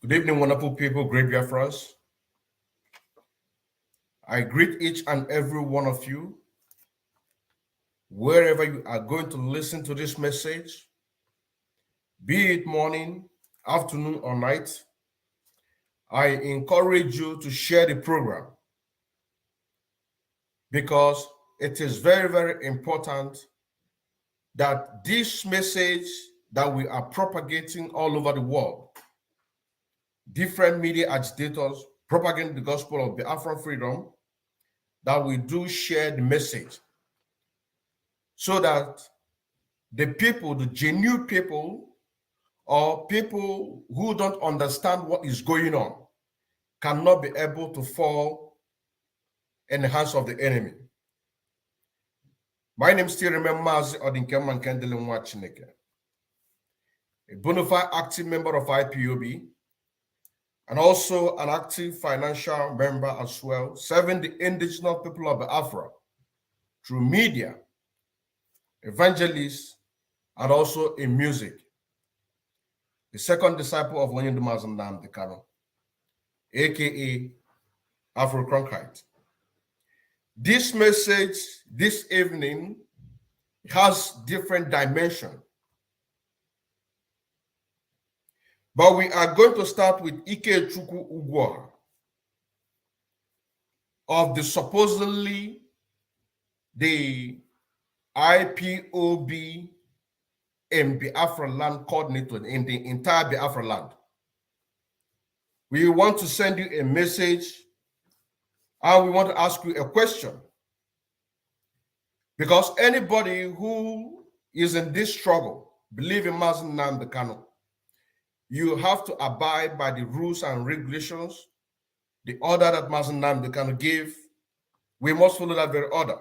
Good evening, wonderful people, great Biafrans. I greet each and every one of you, wherever you are going to listen to this message, be it morning, afternoon, or night. I encourage you to share the program because it is very, very important that this message that we are propagating all over the world, different media agitators propagating the gospel of the Biafran freedom, that we do share the message so that the people, the genuine people, or people who don't understand what is going on cannot be able to fall in the hands of the enemy. My name still remains Mazi Odinkeman Kendele Mwachineke, a bona fide active member of IPOB, and also an active financial member as well, serving the indigenous people of Biafra through media, evangelists, and also in music. The second disciple of Onyendu Mazi Nnamdi Kanu, aka Afro-Cronkite. This message this evening has different dimension. But we are going to start with Ikechukwu Ugwoha of the supposedly the IPOB and Biafra land coordinator in the entire Biafra land. We want to send you a message and we want to ask you a question. Because anybody who is in this struggle, believe in Mazi Nnamdi Kanu, you have to abide by the rules and regulations, the order that Mazi Nnamdi Kanu gave. We must follow that very order.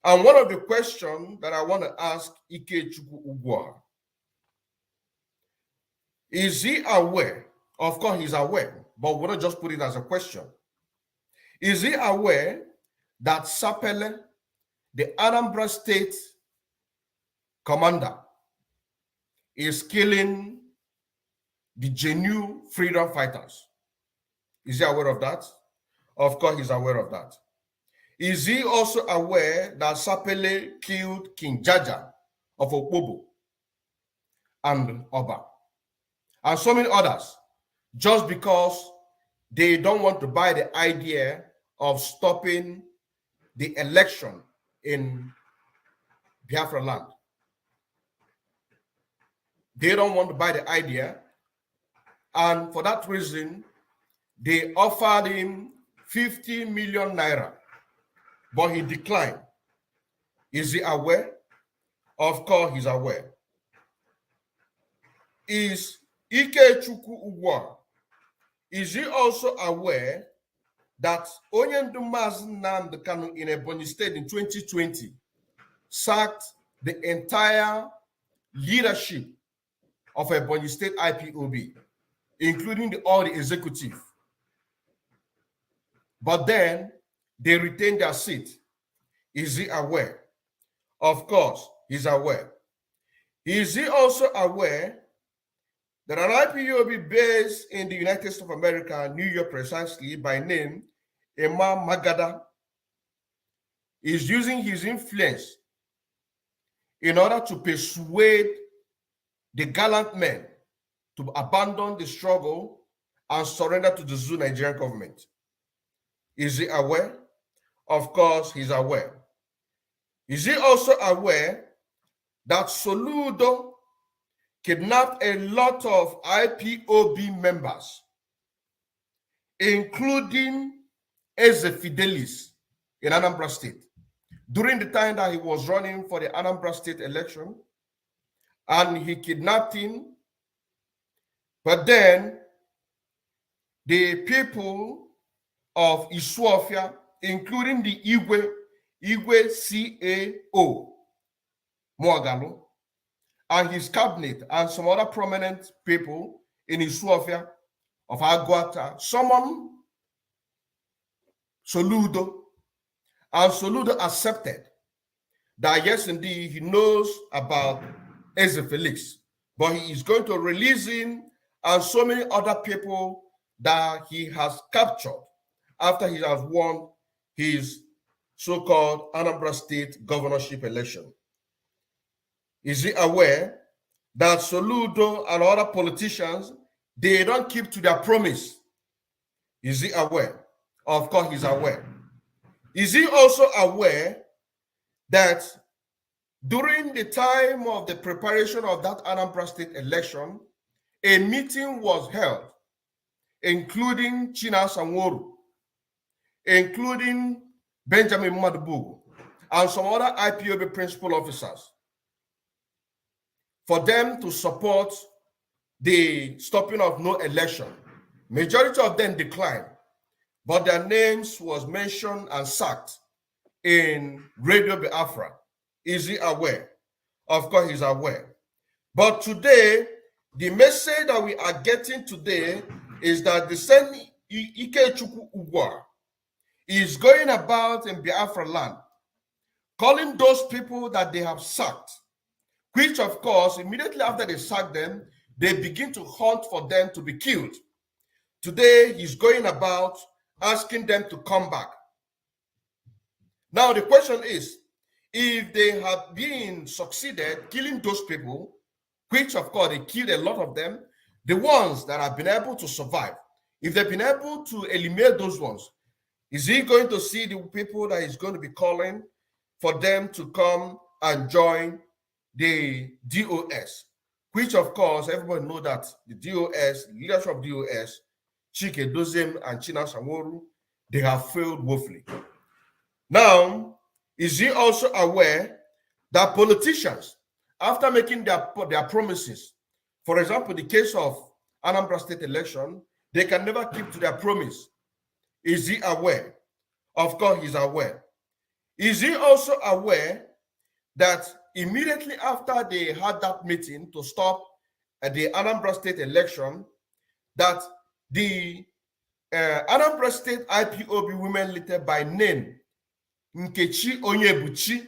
And one of the questions that I want to ask Ikechukwu Ugwoha, is he aware? Of course, he's aware, but we're not just put it as a question. Is he aware that Sapele, the Anambra State commander, is killing the genuine freedom fighters? Is he aware of that? Of course, he's aware of that. Is he also aware that Sapele killed King Jaja of Okpobo and Oba and so many others just because they don't want to buy the idea of stopping the election in Biafra land? They don't want to buy the idea, and for that reason, they offered him 50 million naira. But he declined. Is he aware? Of course, he's aware. Is Ikechukwu Ugwoha, is he also aware that Onyendu Mazi Nnamdi Kanu in Ebonyi State in 2020 sacked the entire leadership of Ebonyi State IPOB, including all the executive? But then they retained their seat. Is he aware? Of course, he's aware. Is he also aware that an IPOB based in the United States of America, New York precisely, by name Imam Magada, is using his influence in order to persuade the gallant men to abandon the struggle and surrender to the Zoo Nigerian government? Is he aware? Of course, he's aware. Is he also aware that Soludo kidnapped a lot of IPOB members, including Eze Fidelis in Anambra State, during the time that he was running for the Anambra State election, and he kidnapped him? But then the people of Isuofia, including the Igwe CAO, Moagalu, and his cabinet, and some other prominent people in Isuofia of Aguata, summoned Soludo, and Soludo accepted that yes, indeed, he knows about Eze Felix, but he is going to release him and so many other people that he has captured after he has won his so-called Anambra State governorship election. Is he aware that Soludo and other politicians, they don't keep to their promise? Is he aware? Of course, he's aware. Is he also aware that during the time of the preparation of that Anambra State election, a meeting was held, including China Sanworu, including Benjamin Madubugu, and some other IPOB principal officers, for them to support the stopping of no election. Majority of them declined, but their names was mentioned and sacked in Radio Biafra. Is he aware? Of course, he's aware. But today, the message that we are getting today is that the same Ikechukwu Ugwa is going about in Biafra land, calling those people that they have sacked, which of course, immediately after they sack them, they begin to hunt for them to be killed. Today, he's going about asking them to come back. Now, the question is, if they have been succeeded killing those people, which of course they killed a lot of them, the ones that have been able to survive, if they've been able to eliminate those ones, is he going to see the people that he's going to be calling for them to come and join the DOS, which of course everybody know that the DOS, leadership of DOS, Chike Dozem and China Sanworu, they have failed woefully. Now, is he also aware that politicians, after making their promises, for example, the case of Anambra State election, they can never keep to their promise? Is he aware? Of course, he's aware. Is he also aware that immediately after they had that meeting to stop the Anambra State election, that the Anambra State IPOB women leader by name Nkechi Onyebuchi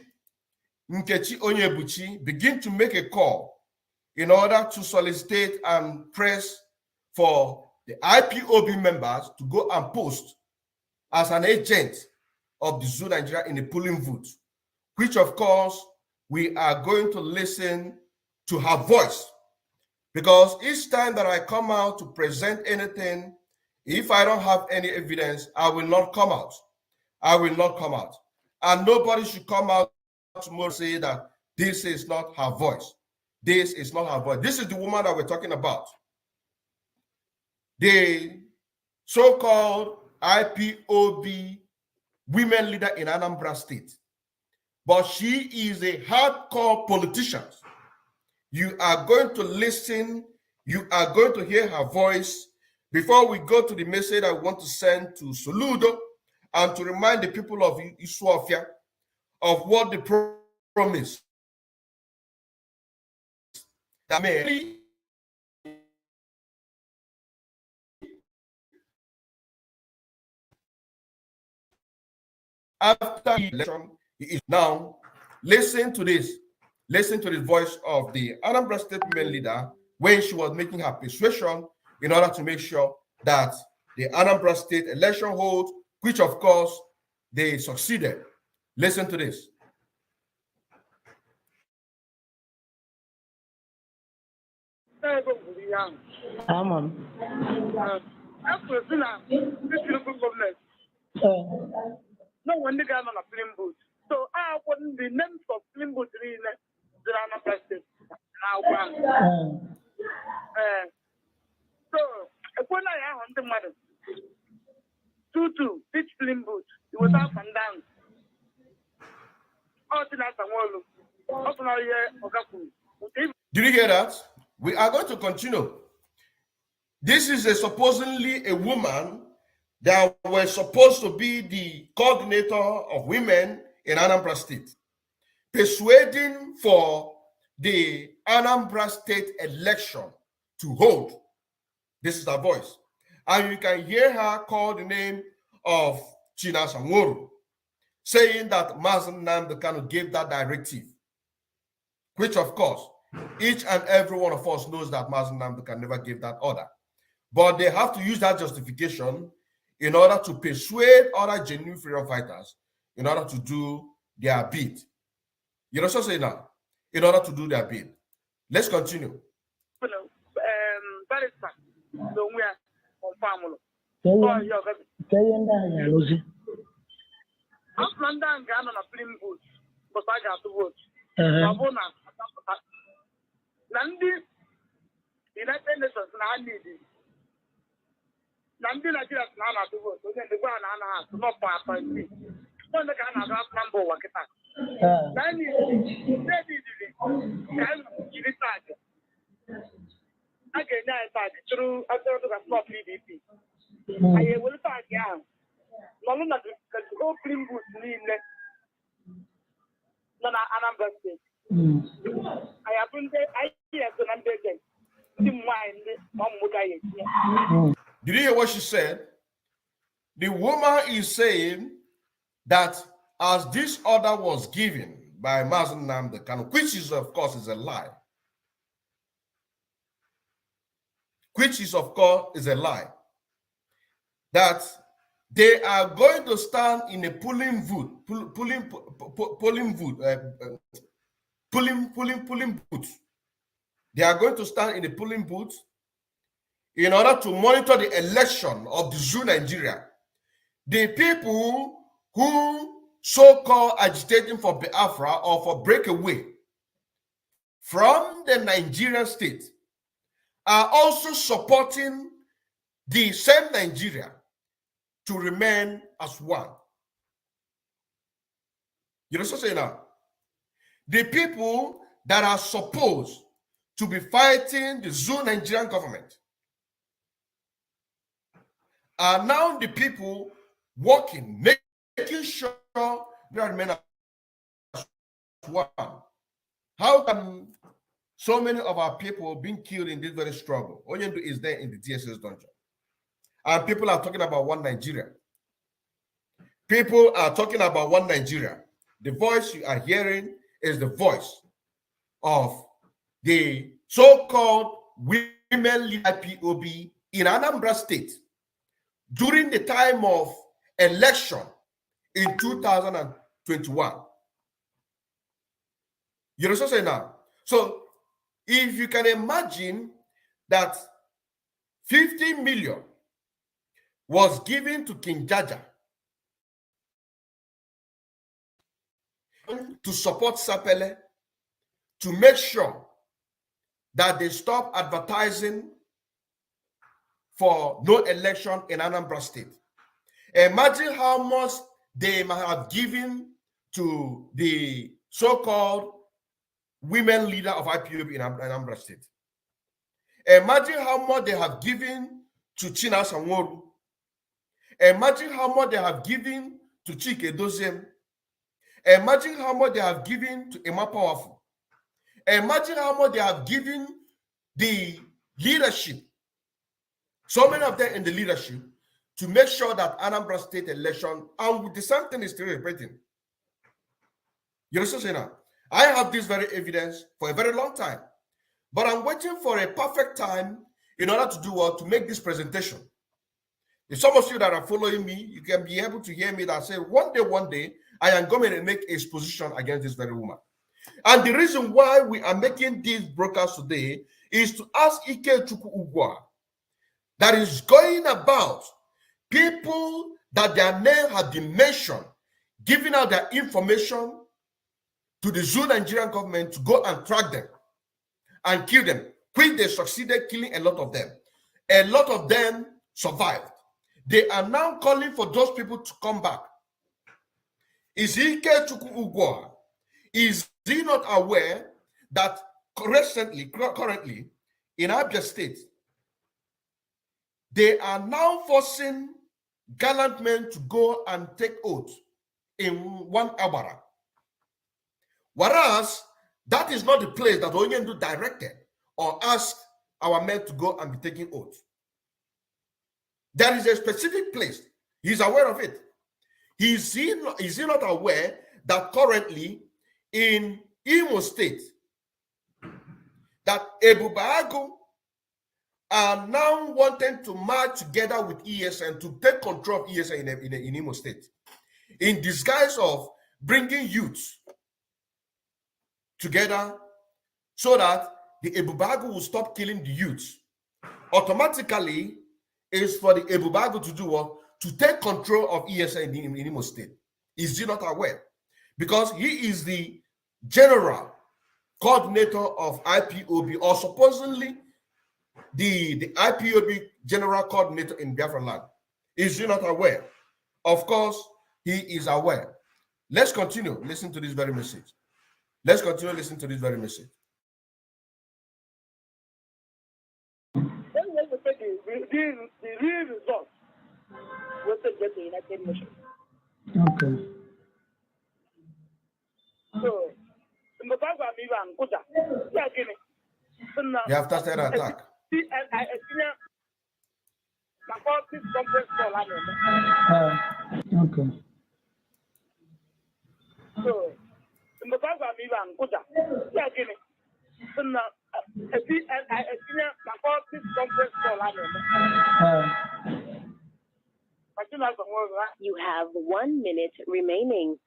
begin to make a call in order to solicit and press for the IPOB members to go and post as an agent of the Zoo Nigeria in the polling booth, which of course we are going to listen to her voice, because each time that I come out to present anything, if I don't have any evidence, I will not come out. I will not come out. And nobody should come out tomorrow and say that this is not her voice. This is not her voice. This is the woman that we're talking about. The so-called IPOB women leader in Anambra State. But she is a hardcore politician. You are going to listen. You are going to hear her voice. Before we go to the message I want to send to Soludo and to remind the people of Isuofia of what the promise that may after the election, he is now. Listen to this. Listen to the voice of the Anambra State women leader when she was making her persuasion in order to make sure that the Anambra State election holds, which of course they succeeded. Listen to this. No one the guy on a film booth. So I wouldn't the names of film booth in the Anambra State. So when I am on the mother, 2-2, pitch film booth, it was up and down. Did you hear that? We are going to continue. This is supposedly a woman that was supposed to be the coordinator of women in Anambra State, persuading for the Anambra State election to hold. This is her voice. And you can hear her call the name of China Sanworu, saying that Mazen Nnamdi Kanu gave that directive, which of course Each and every one of us knows that Mazen Namdi can never give that order. But they have to use that justification in order to persuade other genuine freedom fighters in order to do their bid. You know what I'm saying now? In order to do their bid. Let's continue. Barrister, so we are on family. After that, I'm on a film booth, but I got to vote. Nandi, United Nations, Nandi, Nandi, Nigeria, Nana to vote. So then the one Anna has not pass by me. When the Ghana draft number one, Nani, you decide. Again, I thought through after the small PDP. I will start young. None the whole film booth, no, Anambra State. I have been there. I hear the number again. Did you hear what she said? The woman is saying that as this order was given by Mazen Namdi Kanu, which is of course is a lie, that they are going to stand in a polling booth. They are going to stand in a polling booth in order to monitor the election of the Zoo Nigeria. The people who so-called agitating for Biafra or for breakaway from the Nigerian state are also supporting the same Nigeria to remain as one. You know what I'm saying now? The people that are supposed to be fighting the Zoo Nigerian government are now the people working, making sure they remain as one. How can so many of our people being killed in this very struggle? Onyendu is there in the DSS dungeon. And people are talking about one Nigeria. People are talking about one Nigeria. The voice you are hearing is the voice of the so-called women leader IPOB in Anambra State during the time of election in 2021. You know what I'm saying now? So if you can imagine that 50 million was given to King Jaja to support Sapele, to make sure that they stop advertising for no election in Anambra State. Imagine how much they might have given to the so-called women leader of IPOB in Anambra State. Imagine how much they have given to China Sanworu. Imagine how much they have given to Chike Doziem. Imagine how much they have given to Emma Powerful. Imagine how much they have given the leadership, so many of them in the leadership, to make sure that Anambra State election, and the same thing is still repeating. You understand now? I have this very evidence for a very long time, but I'm waiting for a perfect time in order to do what? To make this presentation. If some of you that are following me, you can be able to hear me that say, one day, I am going to make a exposition against this very woman. And the reason why we are making these broadcasts today is to ask Ike Chukwu Ugwa that is going about people that their name have been mentioned, giving out their information to the Zoo Nigerian government to go and track them and kill them. Which they succeeded killing a lot of them. A lot of them survived. They are now calling for those people to come back. Is Ike Chukwu Ugwa, is he not aware that currently in Abia State, they are now forcing gallant men to go and take oath in one Abara? Whereas that is not the place that Onyendu directed or asked our men to go and be taking oath. There is a specific place. He's aware of it. Is he not aware that currently in Imo State, that Ebubagu are now wanting to march together with ESN to take control of ESN in Imo State, in disguise of bringing youths together so that the Ebubagu will stop killing the youths. Automatically, is for the Ebubagu to do what? To take control of ESN in Imo State. Is he not aware? Because he is the general coordinator of IPOB, or supposedly the IPOB general coordinator in Biafra land. Is he not aware? Of course, he is aware. Let's continue. Listen to this very message. Let's continue listening to this very message. Then when we take the real result, we take the United Nations. Okay. So, in the back of Ivan, Kuta, They have started an attack. Okay. So, in the back of Ivan, Kuta, You have 1 minute remaining.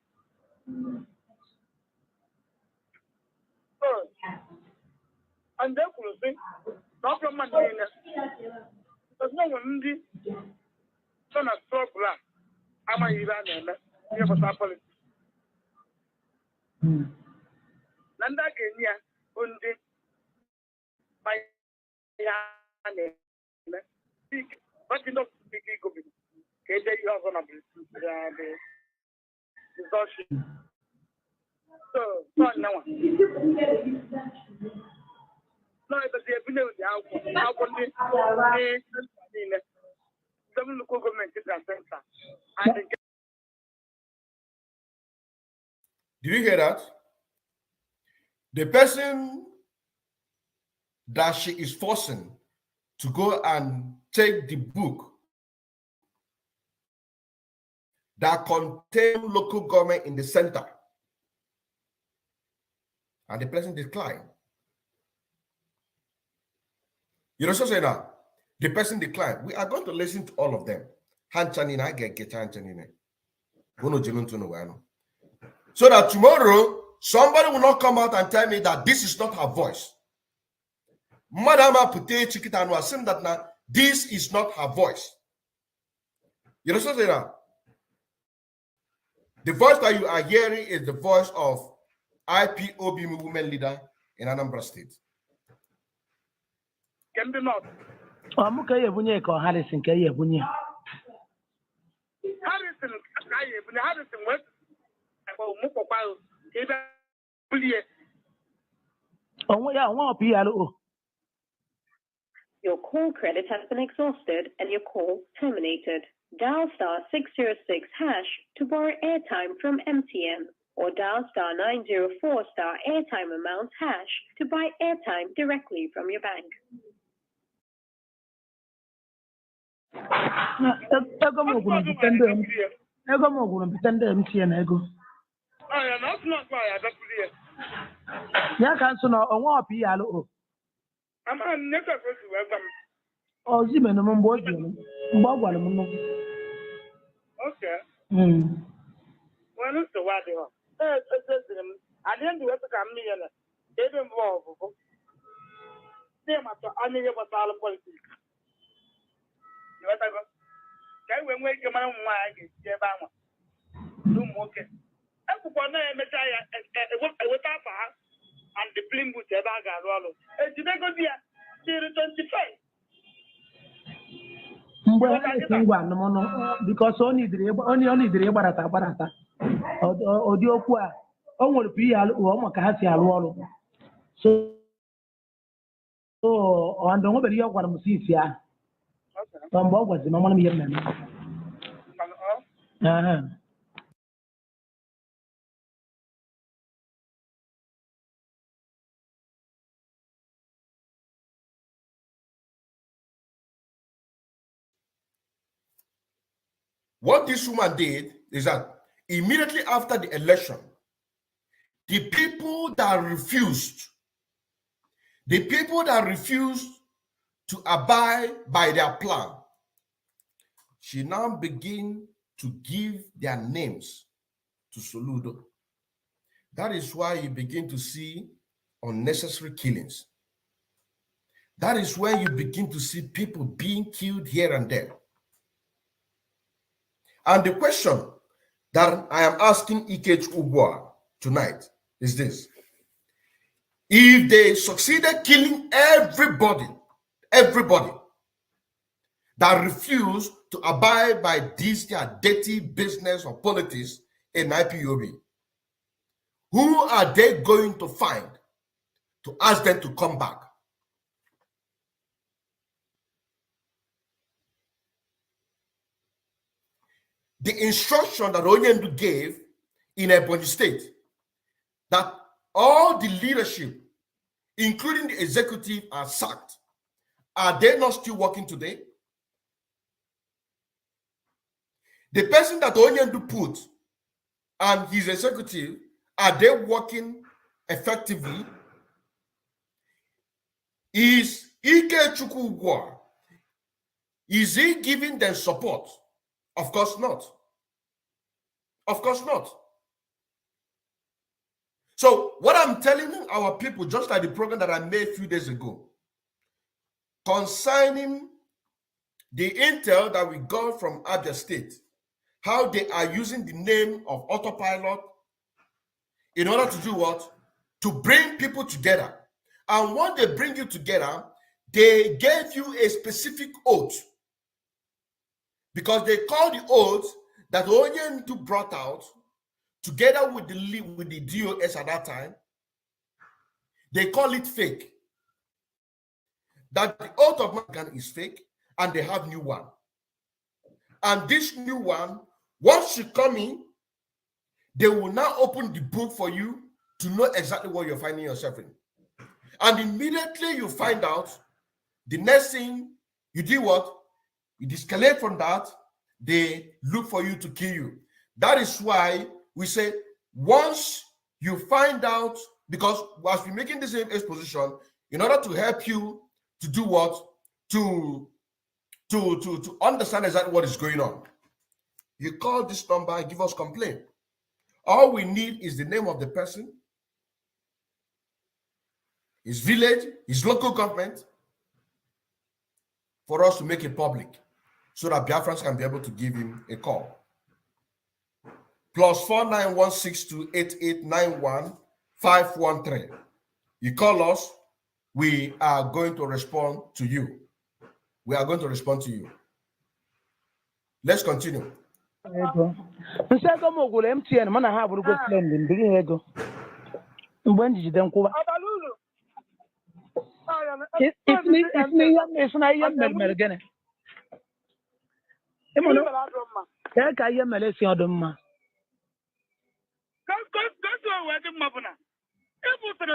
And they could say, not from my name. There's no one in the son of trouble. I'm a Iran and you have a politics. Nanda Kenya, Undi, my Yan, but you don't speak ego. Kate, you are going to be the so, no one. No, but they have been able to how some local government center. I think. Did you hear that? The person that she is forcing to go and take the book that contain local government in the center, and the person declined. You know, so say now, the person declined. We are going to listen to all of them. So that tomorrow, somebody will not come out and tell me that this is not her voice. Madam Pute Chikitanu assume that now this is not her voice. You know, so say now, the voice that you are hearing is the voice of IPOB women leader in Anambra State. Can be not. Harrison, Harrison West. Your call credit has been exhausted and your call terminated. Dial *606# to borrow airtime from MTN, or dial *904* airtime amount # to buy airtime directly from your bank. Okay. Well, it's the way they are. I didn't do it to come here. They don't involve. They must have only about all politics. You know what I mean? When we come on, why get Jabama? Do okay. That's what I met. I went up and the plane with the bag and roll. Did I go there? 25. Because only barata Odiokwa, only PL or Macassia. So, on the nobody of what I'm seeing here. From what was the normal year. What this woman did is that immediately after the election, the people that refused The people that refuse to abide by their plan, she now begin to give their names to Soludo. That is why you begin to see unnecessary killings. That is where you begin to see people being killed here and there. And the question that I am asking Ikech Ugwa tonight is this. If they succeeded killing everybody that refused to abide by this their dirty business or politics in IPOB, who are they going to find to ask them to come back? The instruction that Onyendu gave in Ebonyi State, that all the leadership, including the executive, are sacked. Are they not still working today? The person that Onyendu put and his executive, are they working effectively? Is Ike Chukwugwa, is he giving them support? Of course not. Of course not. So what I'm telling our people, just like the program that I made a few days ago, concerning the intel that we got from Abia State, how they are using the name of autopilot in order to do what? To bring people together. And when they bring you together, they gave you a specific oath. Because they call the oath that Onyendu brought out, together with the DOS at that time, they call it fake. That the oath of Magan is fake, and they have new one. And this new one, once you come in, they will now open the book for you to know exactly what you're finding yourself in. And immediately you find out, the next thing you do what? You escalate from that, they look for you to kill you. That is why we say, once you find out, because as we're making the same exposition, in order to help you to do what? To understand exactly what is going on. You call this number and give us complaint. All we need is the name of the person, his village, his local government, for us to make it public, so that Biafrans can be able to give him a call. +491628891 You call us, we are going to respond to you. We are going to respond to you. Let's continue. Ego. Nsego mogulu MTN mana ha buru go friend ndigi ego. Mgbe njide nkwuba. Isna iya mermer gene. Emono. Ka iya mele si odumma. Go where the mabuna. If you for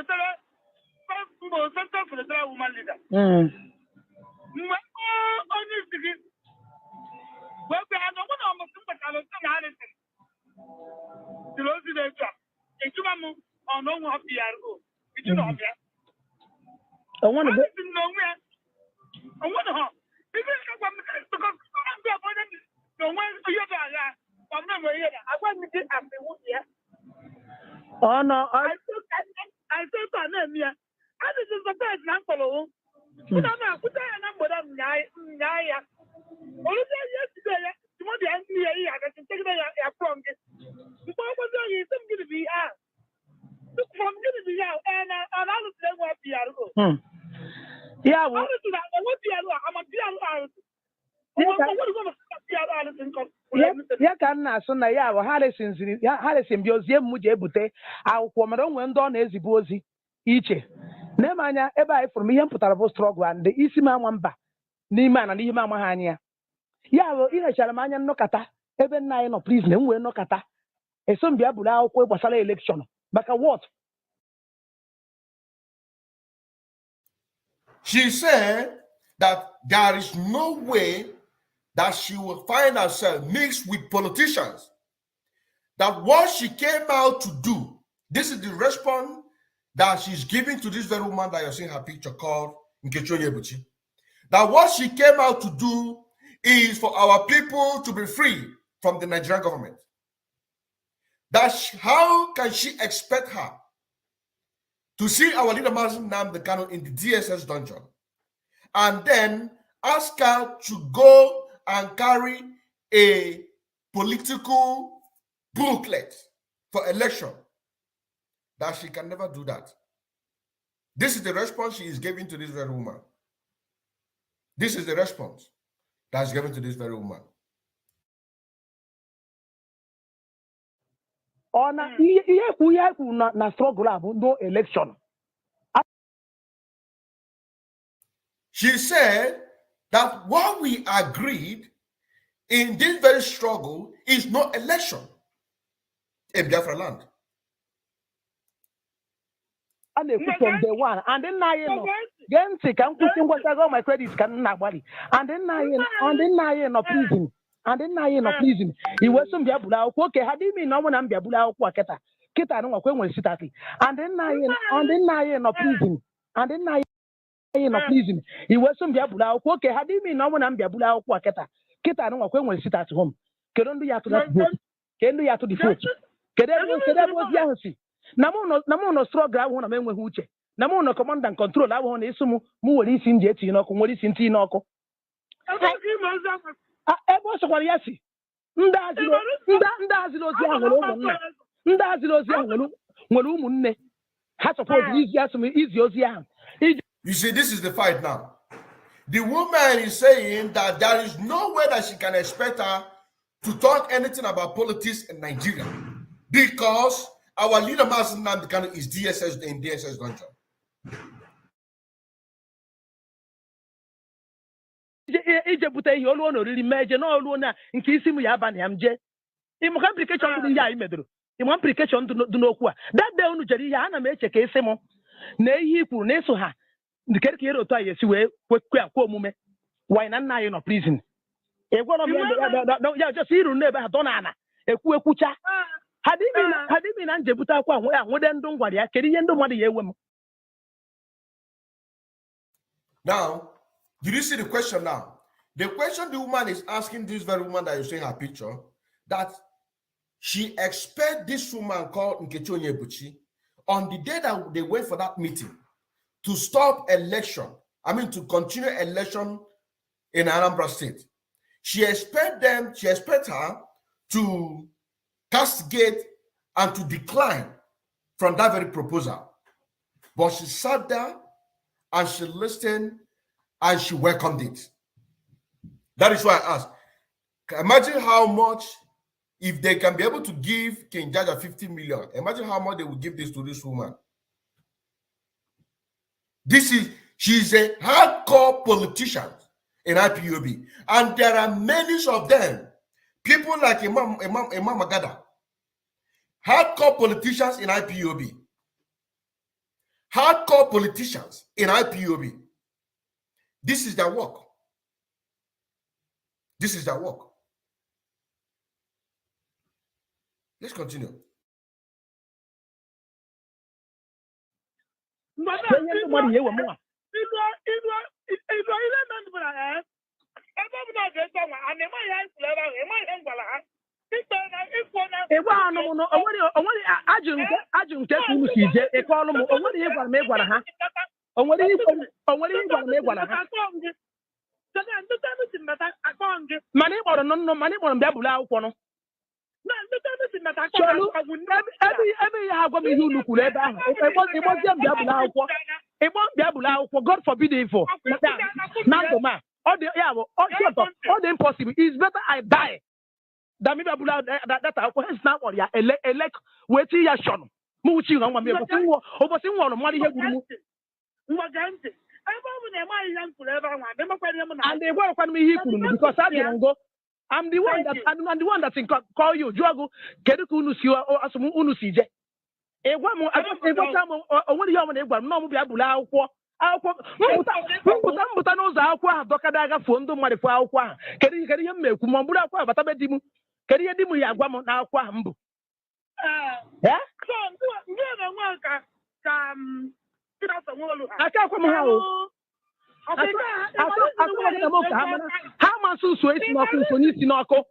the woman leader. Well, we are not almost but I was anything. The Lord is a job. If you are on no one of the arrow, you know, I want to go. I want to have. Because I'm the opponent. No one to you. I'm never here. I want to get up the wood here. Oh no, I thought I know me. I just is the first number. But I'm not put a number of Naya. Only yesterday, you want the answer here. I can take it from this. What was going to be out? Look from going to be out, and I don't know what the arrow. Yeah, well, ya ka nna asụ na ya bụ Harrison bi ozie m ji ebute akwụkwọ mara onwe ndị ọ na-ezibu ozi iche na-eme anya ebe anyị fụrụ m ihe mpụtara bụ strọgụ and isi m anwa mba n'ime ana n'ihe m amaghị anya ya bụ ihechara m anya nnọkọta ebe nna anyị nọ prison m wee nnọkọta eso m bịa buru akwụkwọ gbasara elekshọn maka what. She said that there is no way that she will find herself mixed with politicians. That what she came out to do, this is the response that she's giving to this very woman that you're seeing her picture called Nkechi Onyebuchi. That what she came out to do is for our people to be free from the Nigerian government. How can she expect her to see our leader Mazi Nnamdi Kanu in the DSS dungeon and then ask her to go and carry a political booklet for election? That she can never do that. This is the response she is giving to this very woman. This is the response that's given to this very woman. On na struggle no election. She said that what we agreed in this very struggle is no election in Biafra land. And they put from day one, and then I then say, I'm putting what I got my credits can not body, and then I no prison, and then I no prison. He was some Biabula, okay, had he been no one and Biabula or Kita no one sit at it, and then I no prison, and then I no prison. He was some Biabula, okay, had he been no one and Biabula or Kita no one sit at home. Can do you to that vote? Can do you to the vote? Can that was Yancy? Namono struggle I want to make huche. Namono command and control I want is mu wori sinje ti no ko wori sinti no ko. Ebo so kwari yasi. Ndazi lo zi aholo mo. Ndazi lo zi aholo nwere umunne. Ha suppose easy as me easy ozi ahụ. You see, this is the fight now. The woman is saying that there is no way that she can expect her to talk anything about politics in Nigeria because our leader Mazi Nnamdi Kanu is DSS in DSS dungeon. Ije bute ihe olu ono riri meje na olu na nke isi mu ya abani am je. Imo complication dị ya imedoro. Imo complication dị n'okwu a. That day unu jere ihe ana m eche ka isi mu na ihe ikwu na eso ha. Ndikere ka ero to aye si we kwa omume. Why na nna anyị no prison. Egworo m ya just iru na ebe ha donana. Ekwucha. Hadimi na njebuta akwa nwede ndụ ngwari ya keri ihe ndụ mmadụ ya ewe m. Now, did you see the question now? The question the woman is asking this very woman that you see in her picture, that she expects this woman called Nkechi Onyebuchi on the day that they wait for that meeting to stop election, to continue election in Anambra State. She expects her to castigate and to decline from that very proposal. But she sat there and she listened and she welcomed it. That is why I asked. Imagine how much, if they can be able to give King Jaja 50 million, imagine how much they will give this to this woman. She's a hardcore politician in IPOB. And there are many of them, people like Imam Agada, hardcore politicians in IPOB. Hardcore politicians in IPOB. This is their work. This is their work. Let's continue. God forbid it for all the impossible. It's better I die than maybe that is not what ya elect waiting ya shon. Muchi on me overseeing one money here. And they work on me here because I didn't go. I'm the one that can call you. Jogo, Kedukunu Siwa or Asumu Unusije. A one more, I want you on a no Biabula. Mutanoza akwa dokadaga fondo mari fo akwa keri me ku mambura akwa batabedimu keri dimu ya agwa mo na akwa mbu so ndu na nwanka Aka kwa how. How much so is not for you to knock. What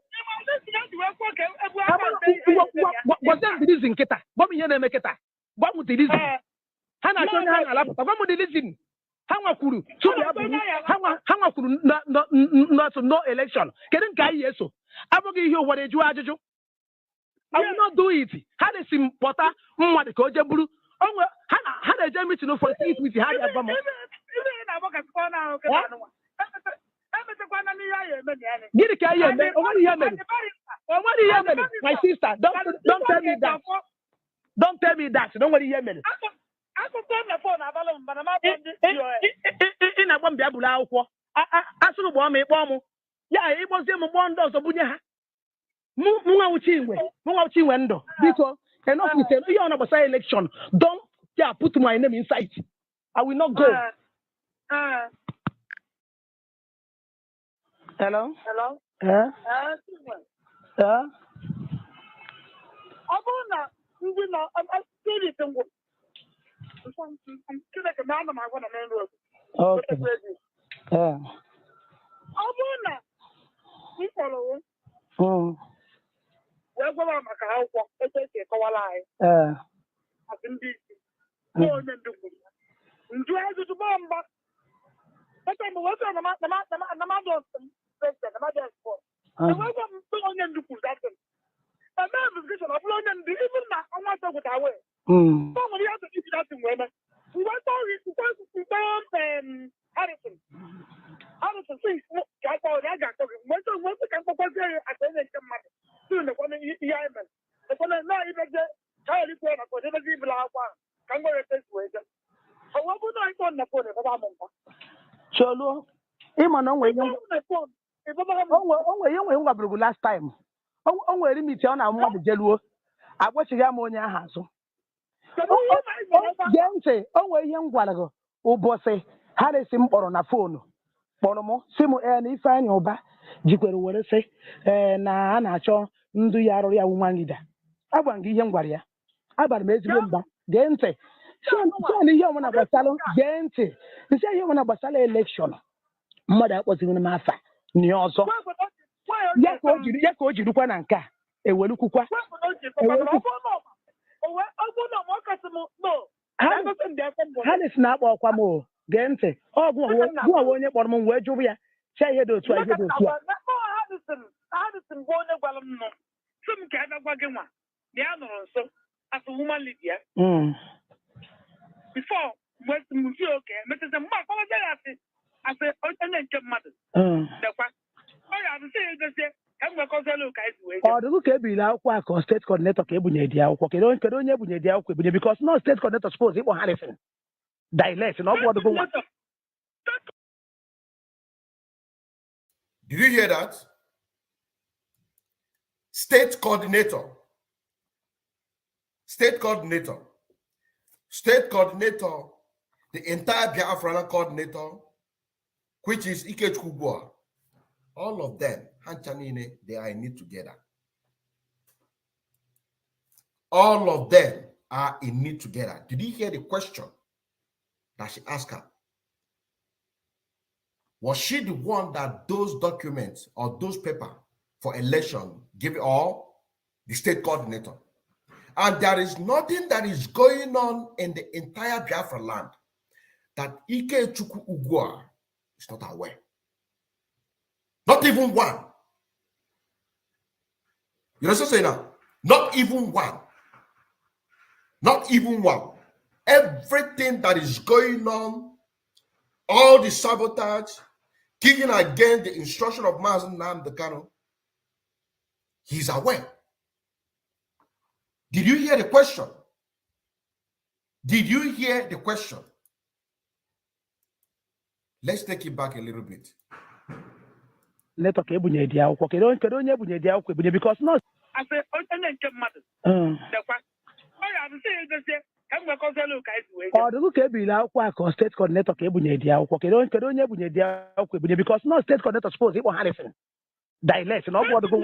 then the reason kita? What me here make kita? What would the reason? Hana so na ala papa. What would the reason? Hanga kuru. So hanga kuru no election. Kedin kai yeso. Abogi here what eju ajuju. I will not do it. Hana sim pota mwa de ko jeburu. Onwe hana je meeting no for it meeting ha ya bamo. Get the guy here, my sister. Don't tell me that. Don't tell me that. Don't worry, Yemen. I could turn the phone. In a one Biabula, I saw one bomb. Yeah, it was them one does of Bunya. Muauchi window. Because enough with them. You know about election. Don't put my name inside. I will not go. Hello? Yeah? I'm still eating. I'm still like a man of my one man road. Okay. Yeah. We follow. Well, I'm a cow. It's a cow. I've been busy. More than the woman. Do I do the bomb? But I'm working on the mother. I wasn't going to put that. A man was getting a blown and even not on my with our way. Somebody has to keep that in women. We went on Harrison. Harrison thinks, I thought I got to went to come up here at the next month. Soon the one in the island. The one not even the child is going to put it in the last one. Come over this way. So what would I want to put it about? Cholo, him on way. Oh, last time. Oh, wait, me tell now what the jello. I watch a ammonia house. Gente, oh, young while ago. Oh, bossy, had a sim or on a phone. Bonomo, Simu, and if I know back, you could what say, na nacho, do ya woman leader. I want to young warrior. I but made them back. Gente, so young one about salon, gente. You say you want about salon election. Mother was in the master. Nyoso. Yako Judukananka. A Welukua. How is not walk one more? Gente. Oh, go on your bottom where Juvia. Say you do try to do. Addison, some kind of wagon one. The other also, as a woman, Lydia. Before, West Musioke, Mrs. Mark, I said, mother. Or the look every now state coordinator Kebunia, because no state coordinator suppose it will Harrison. Dialect and all what to go. Did you hear that? State coordinator. State coordinator. State coordinator. The entire Biafran coordinator, which is Ikechukwu. All of them, they are in it together. All of them are in it together. Did you hear the question that she asked her? Was she the one that those documents or those papers for election give it all? The state coordinator. And there is nothing that is going on in the entire Biafra land that Ikechukwu Ugwa is not aware. Not even one. You know what I'm saying now? Not even one. Not even one. Everything that is going on, all the sabotage, kicking against the instruction of Mazen Nnamdi Kanu, he's aware. Did you hear the question? Did you hear the question? Let's take it back a little bit. Let okay bunye dia ukwo kedo onye bunye dia ukwo bunye because no I say onye nke mmadụ dekwa ọ ya bụ say dey ka mgbe kozelu ka esi wee ọ dị ka ebila akwụkwọ aka state coordinator ka ebunye dia ukwo kedo onye bunye dia ukwo bunye because no state coordinator suppose ikpo Harrison dialect na ọ bụ ọdụgo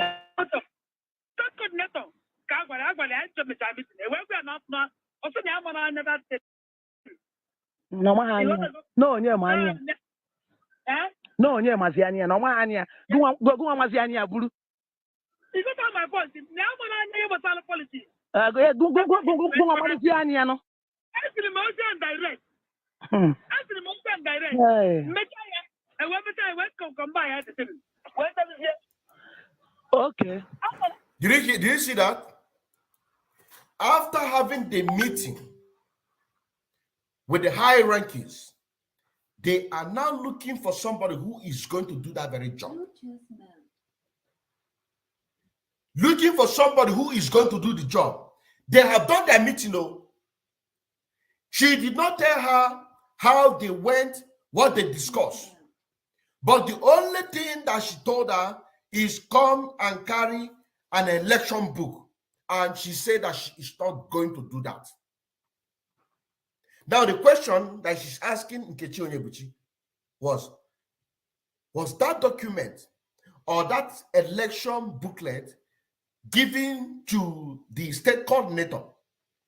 state coordinator ka agwara anyị chọmịcha mitin ewe gwa na ọsọ na amara anya that No mahania. No nye mania. No nye maziania. No mahania. Go maziania bulu. Is it on my point? Now when I know about all policy. Go maziania no. Answer the motion direct. Answer the motion direct. And whatever time West come by at the city. Okay. Did you see that? After having the meeting with the high rankings, they are now looking for somebody who is going to do that very job. Looking for somebody who is going to do the job. They have done their meeting, though. She did not tell her how they went, what they discussed. But the only thing that she told her is come and carry an election book. And she said that she is not going to do that. Now, the question that she's asking Nkechi Onyebuchi was that document or that election booklet given to the state coordinator,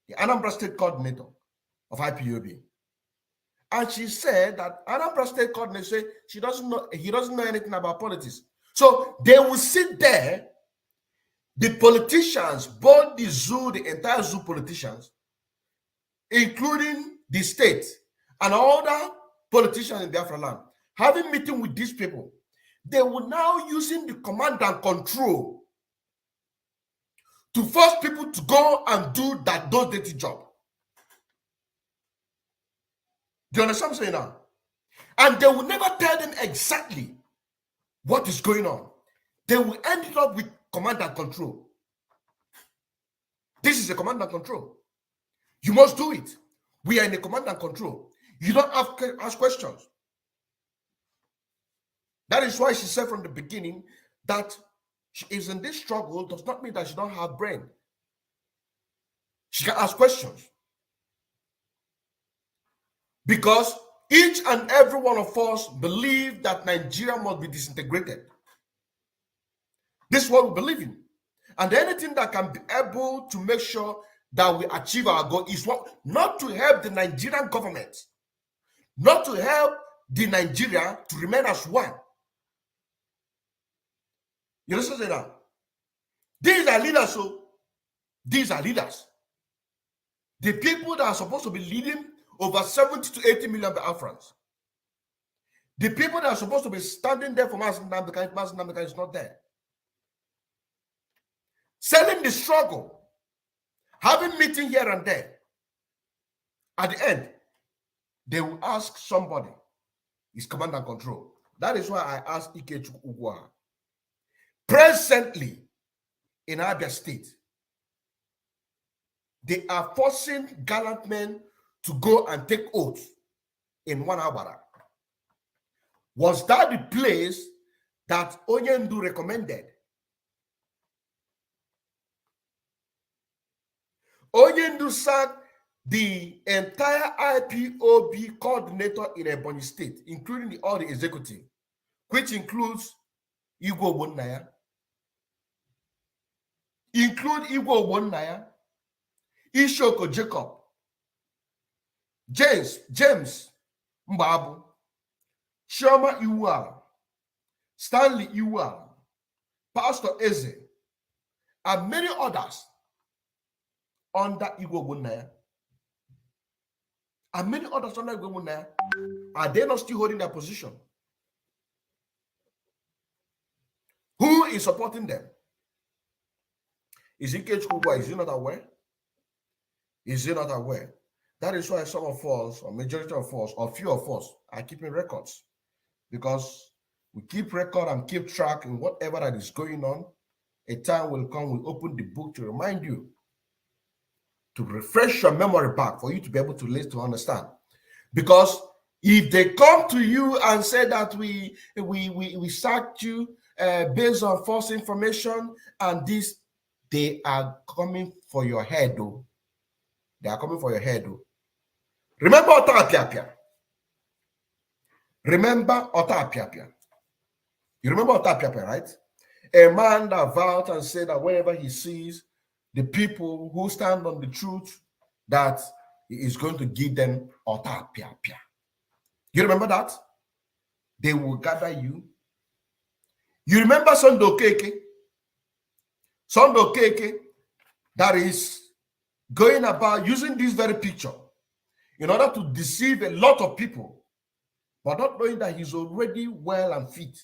the Anambra state coordinator of IPOB? And she said that Anambra state coordinator said he doesn't know anything about politics. So they will sit there, the politicians, both the zoo, the entire zoo politicians, including the state and all the politicians in Biafra land, having meeting with these people. They will now using the command and control to force people to go and do those dirty job. Do you understand what I'm saying now? And they will never tell them exactly what is going on. They will end it up with command and control. This is a command and control. You must do it. We are in a command and control. You don't have to ask questions. That is why she said from the beginning that she is in this struggle does not mean that she don't have brain. She can ask questions. Because each and every one of us believe that Nigeria must be disintegrated. This is what we believe in. And anything that can be able to make sure that we achieve our goal is what? Not to help the Nigerian government, not to help the Nigeria to remain as one. You understand that? These are leaders, so these are leaders. The people that are supposed to be leading over 70 to 80 million Biafrans. The people that are supposed to be standing there for Mazi Nnamdi is not there. Selling the struggle, having meeting here and there. At the end, they will ask somebody, is command and control. That is why I asked Ikechukwu Ugwa. Presently, in Abia State, they are forcing gallant men to go and take oath in one Aguata. Was that the place that Onyendu recommended? Onyendu sacked the entire IPOB coordinator in Ebonyi State, including all the executive, which includes Igwe Ogbonnaya, Ishoko Jacob, James Mbabu, Shoma Iwuala, Stanley Iwuala, Pastor Eze, and many others under Igwe Ogbonnaya. And many others under Igwe Ogbonnaya, are they not still holding their position? Who is supporting them? Is Ikechukwu Ugwa? Is he not aware? Is he not aware? That is why some of us, or majority of us, or few of us, are keeping records. Because we keep record and keep track in whatever that is going on. A time will come, we'll open the book to remind you, to refresh your memory back for you to be able to listen, to understand. Because if they come to you and say that we sacked you based on false information and this, they are coming for your head, though. They are coming for your head, though. Remember Otapiapia. Remember Otapiapia. You remember Otapiapia, right? A man that vowed and said that whenever he sees the people who stand on the truth, that he is going to give them ota pia pia. You remember that? They will gather you. You remember Sunday Okeke? Sunday Okeke that is going about using this very picture in order to deceive a lot of people, but not knowing that he's already well and fit.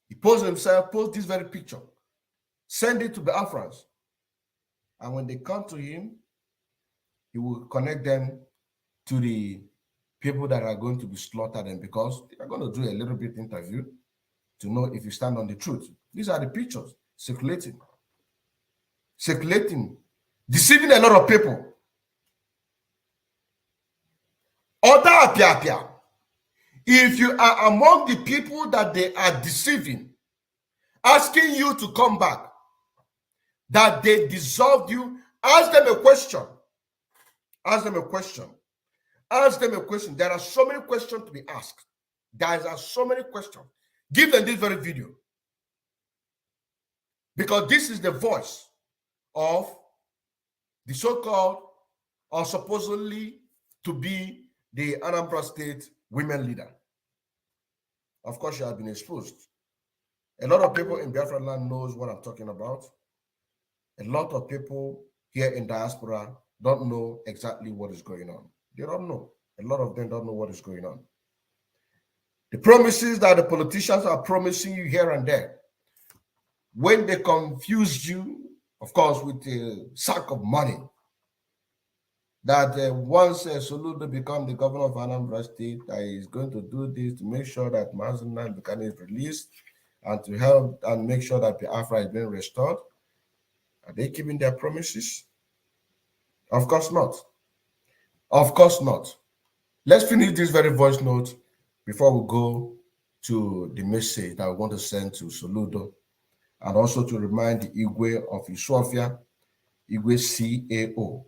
He posts himself, posts this very picture, send it to the Biafrans. And when they come to him, he will connect them to the people that are going to be slaughtered, and because they are going to do a little bit interview to know if you stand on the truth. These are the pictures circulating, deceiving a lot of people. If you are among the people that they are deceiving, asking you to come back, that they dissolved you, ask them a question. Ask them a question. Ask them a question. There are so many questions to be asked. There are so many questions. Give them this very video. Because this is the voice of the so-called or supposedly to be the Anambra State women leader. Of course, she has been exposed. A lot of people in Biafra land knows what I'm talking about. A lot of people here in diaspora don't know exactly what is going on. They don't know. A lot of them don't know what is going on. The promises that the politicians are promising you here and there, when they confuse you, of course, with a sack of money, that once Soludo becomes the governor of Anambra State, that is going to do this to make sure that Mazuna is released and to help and make sure that Biafra is being restored. Are they keeping their promises? Of course not. Of course not. Let's finish this very voice note before we go to the message that we want to send to Soludo, and also to remind the Igwe of Isofia, Igwe CAO,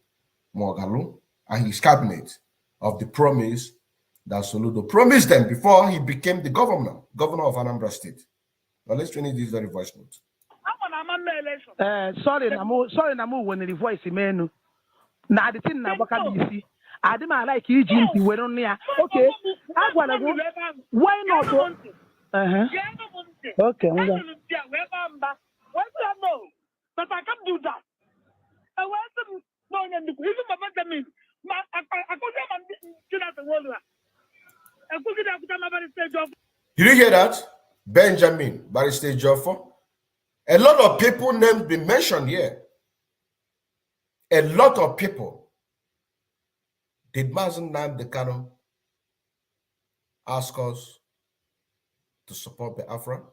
Mogalu, and his cabinet of the promise that Soludo promised them before he became the governor of Anambra State. Now let's finish this very voice note. Sorry, Namu, when the voice menu. Now the thing now, what can you see? I didn't like you, Jim. We were on here. Okay, I want to go. Why not? Okay. But I can't do that. I want them. No, even my mother means. Did you hear that? Benjamin, Barrister Joffo. A lot of people names been mentioned here. A lot of people. Did Mazen Nnamdi Kanu ask us to support Biafra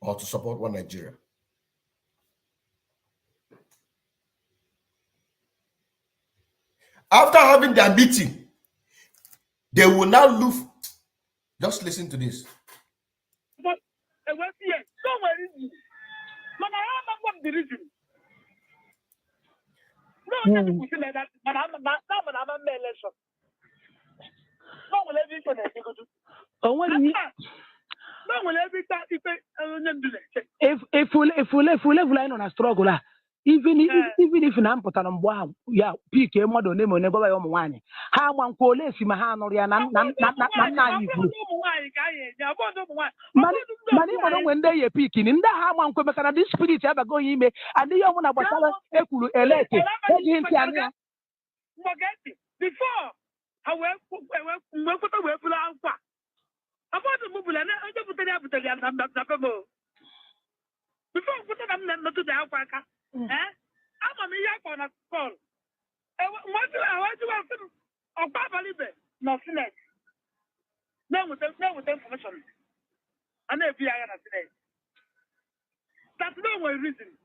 or to support one Nigeria? After having their meeting, they will now look. Just listen to this. But don't worry. But I am the reason. No, that, but I'm a election. No, will everything they go to. Oh, what do you? No, will every time If we live line on a struggle, even if I'm put on wow, yeah, pick a model name on never on one. How one call less in my hand or not money when they are picking in the how one come back this spirit ever go in me and the young one about elected. Before, I went for Alpha. About the mobile and I don't put it up to the before put them not to the Alpha. I'm a million on a call. I want to have some of Papa Libre, nothing else. No with information. And if you are today. That's no way reason.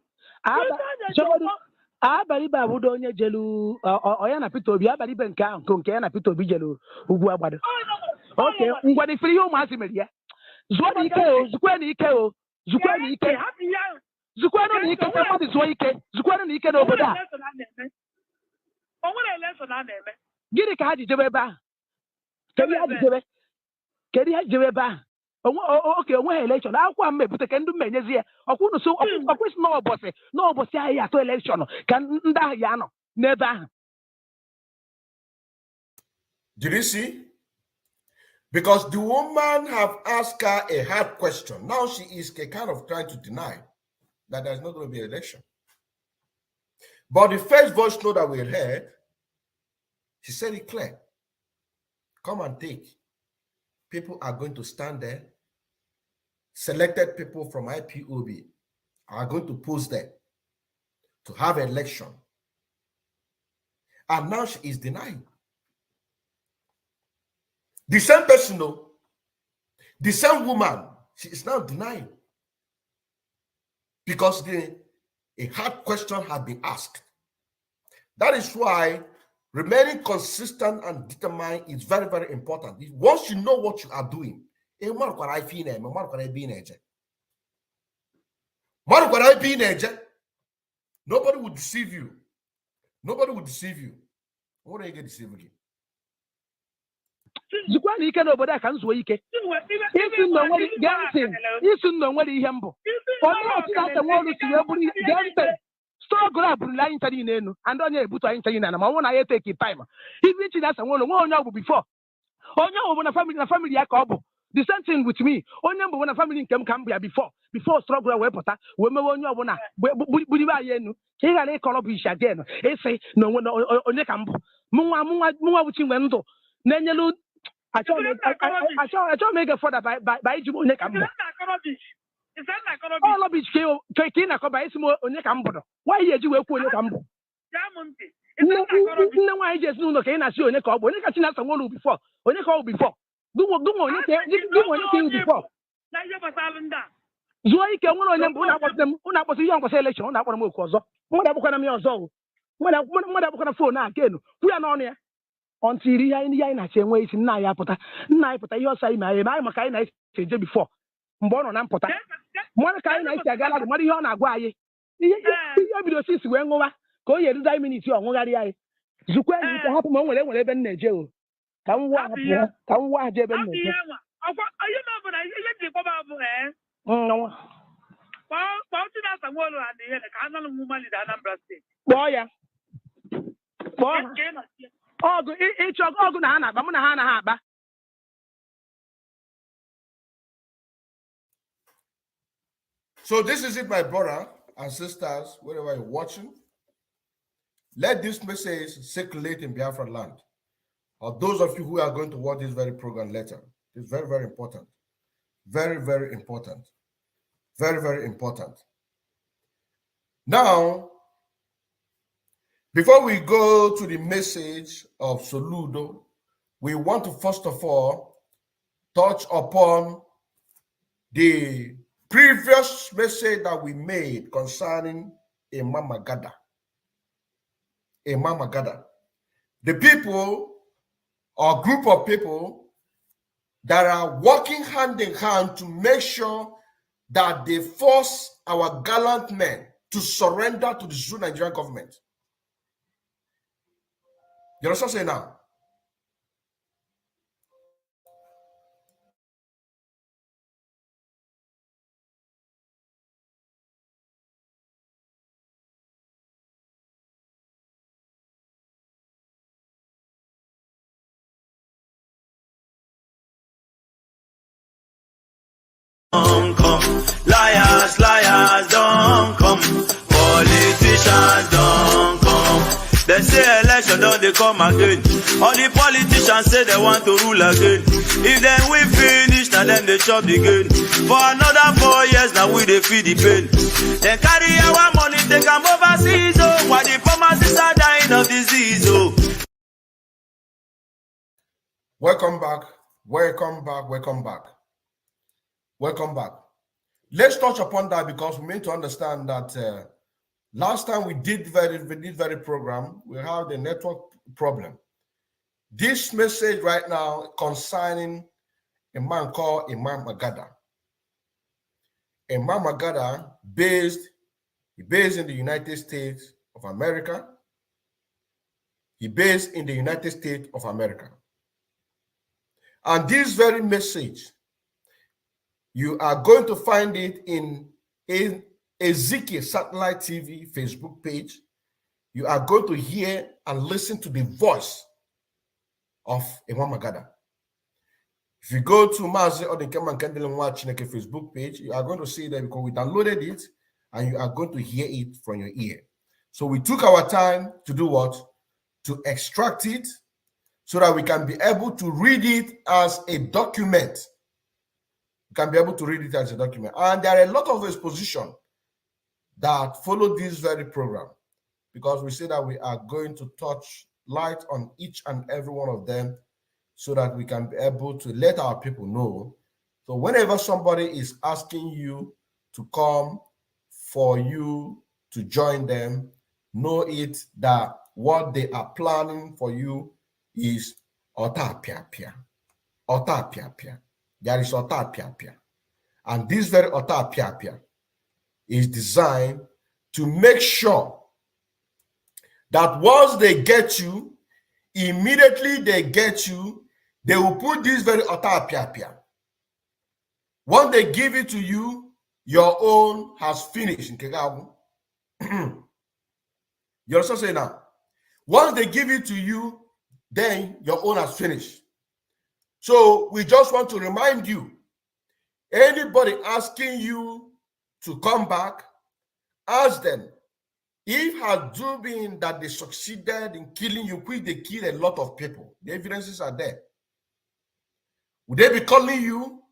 Baliba would only jelu or Yana Pitobi, Baliban count, Concana Pitobi jelu, who were about. Okay, what if you Massimedia? Zuaniko, Zuquani, Zuquano Nika, what is Wake? Zuquano Nika over there. Oh, what a lesson I name. Get a card, Jabba. Can you have Jabba? Oh, okay, well, election. I'll come but I can do many here. I couldn't so, of course, no bossy, I have to election. Can Yano, never. Did you see? Because the woman have asked her a hard question. Now she is kind of trying to deny that there's not going to be an election. But the first voice note that we heard, she said it clear. Come and take. People are going to stand there. Selected people from IPOB are going to post there to have an election. And now she is denying. The same person, though, the same woman, she is now denying. Because a hard question had been asked. That is why remaining consistent and determined is very, very important. Once you know what you are doing, nobody will deceive you. Nobody will deceive you. What are you going to deceive again? Zukwa na ike n'obodo a ka m zuo ike. Isi nọ nwere ihe mbụ. Onye ọchịchị asa nwa olu si wee bụrụ gee ntị. Strọgụl a burula anyị ncha niile enu. And onye ebutu anyị ncha niile na ma ọ bụrụ na ya eteki time. Ibi ichi na-asa nwa olu nwa onye ọ bụ before. Onye ọ bụ na family ya ka ọ bụ. The same thing with me. Onye mbụ na family nke m ka m bụ ya before struggle wee pụta wee mewe onye ọbụla buribe anyị enu ka ị ghara ịkọrọ bụ isi again ịsị na onye ka m bụ mụnwa bụ chi nwe ndụ na-enyelu achọghị m ịga fọda ba iji m onye ka m bụ ọlọ bich ka ị na-akọba isi m onye ka m bụrụ nwaanyị eji wee kwuo onye ka m bụ nne nwaanyị ji ezinụlọ ka ị na-asị onye ka ọ bụ onye ka chi na-asa nwolu bifọ onye ka ọ bụ bifọ gụnwa onye ka iwu bifọ zuo ike nwere onye mbụ ụlọ akpọsị ihe nkwasị elekshọn ụlọ akpọrọ m oku ọzọ mmadụ abụkwana m ya ọzọ mmadụ abụkwana fon a kenu kwụ ya n'ọnụ ya ọntiri ihe anyị na-achọ enwe isi nna anyị apụta nna anyị pụta ihe ọsọ anyị ma anyị maka anyị na-esi eje bifọ mgbe ọ nọ na mpụta mmadụ ka anyị na-esi agala dị mmadụ ihe ọ na-agwa anyị ihe bido sisi wee ṅụwa ka o yerudo anyị miniti ọ ṅụgharị anyị zukwa enyi ka hapụ ma o nwere ebe m na-eje o ka m wa je ebe m na-eje kpọọ ya ọgụ ịchọ ọgụ na ha na-akpa mụ na ha anaghị akpa. So this is it, my brother and sisters, wherever you're watching. Let this message circulate in Biafra land. Or those of you who are going to watch this very program later. It's very, very important. Very, very important. Very, very important. Now, before we go to the message of Soludo, we want to first of all touch upon the previous message that we made concerning Imam Agada. Imam Agada. The people or group of people that are working hand in hand to make sure that they force our gallant men to surrender to the Zulu Nigerian government. You understand what I'm saying now? Liars, liars, don't come. Politicians don't come. They say election don't they come again. All the politicians say they want to rule again. If then we finish, now then they chop the gain. For another 4 years, now we they feed the pain. Then carry our money, they come overseas, oh. While the pharmacists are dying of disease, oh. Welcome back. Welcome back. Welcome back. Welcome back. Let's touch upon that because we need to understand that last time we did very program, we had a network problem. This message right now concerning a man called Imam Agada. Imam Agada based in the United States of America. He based in the United States of America. And this very message, you are going to find it in Ezekiel Satellite TV Facebook page. You are going to hear and listen to the voice of Imamagada. If you go to Mazi or the Keman Kendall Watch Facebook page, you are going to see that because we downloaded it and you are going to hear it from your ear. So we took our time to do what? To extract it so that we can be able to read it as a document. We can be able to read it as a document. And there are a lot of exposition that follow this very program because we say that we are going to touch light on each and every one of them so that we can be able to let our people know. So whenever somebody is asking you to come for you to join them, know it that what they are planning for you is Otapiapia. Otapiapia. There is Otapiapia. And this very Otapiapia is designed to make sure that once they get you, immediately they get you, they will put this very Otapiapia. Once they give it to you, your own has finished. You understand saying now? Once they give it to you, then your own has finished. So we just want to remind you, anybody asking you to come back, ask them, if had do been that they succeeded in killing you, which they kill a lot of people, the evidences are there. Would they be calling you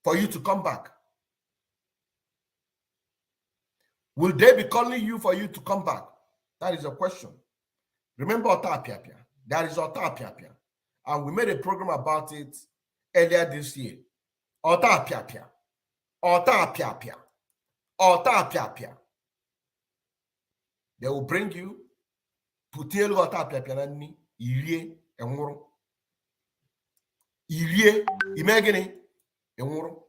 for you to come back? Will they be calling you for you to come back? That is a question. Remember Otapiapia. There is Otapiapia. And we made a program about it earlier this year. Otapiapia. Otapiapia. Otapiapia. They will bring you Putielu Otapiapia nani irie enwuru. Irie imagine enwuru.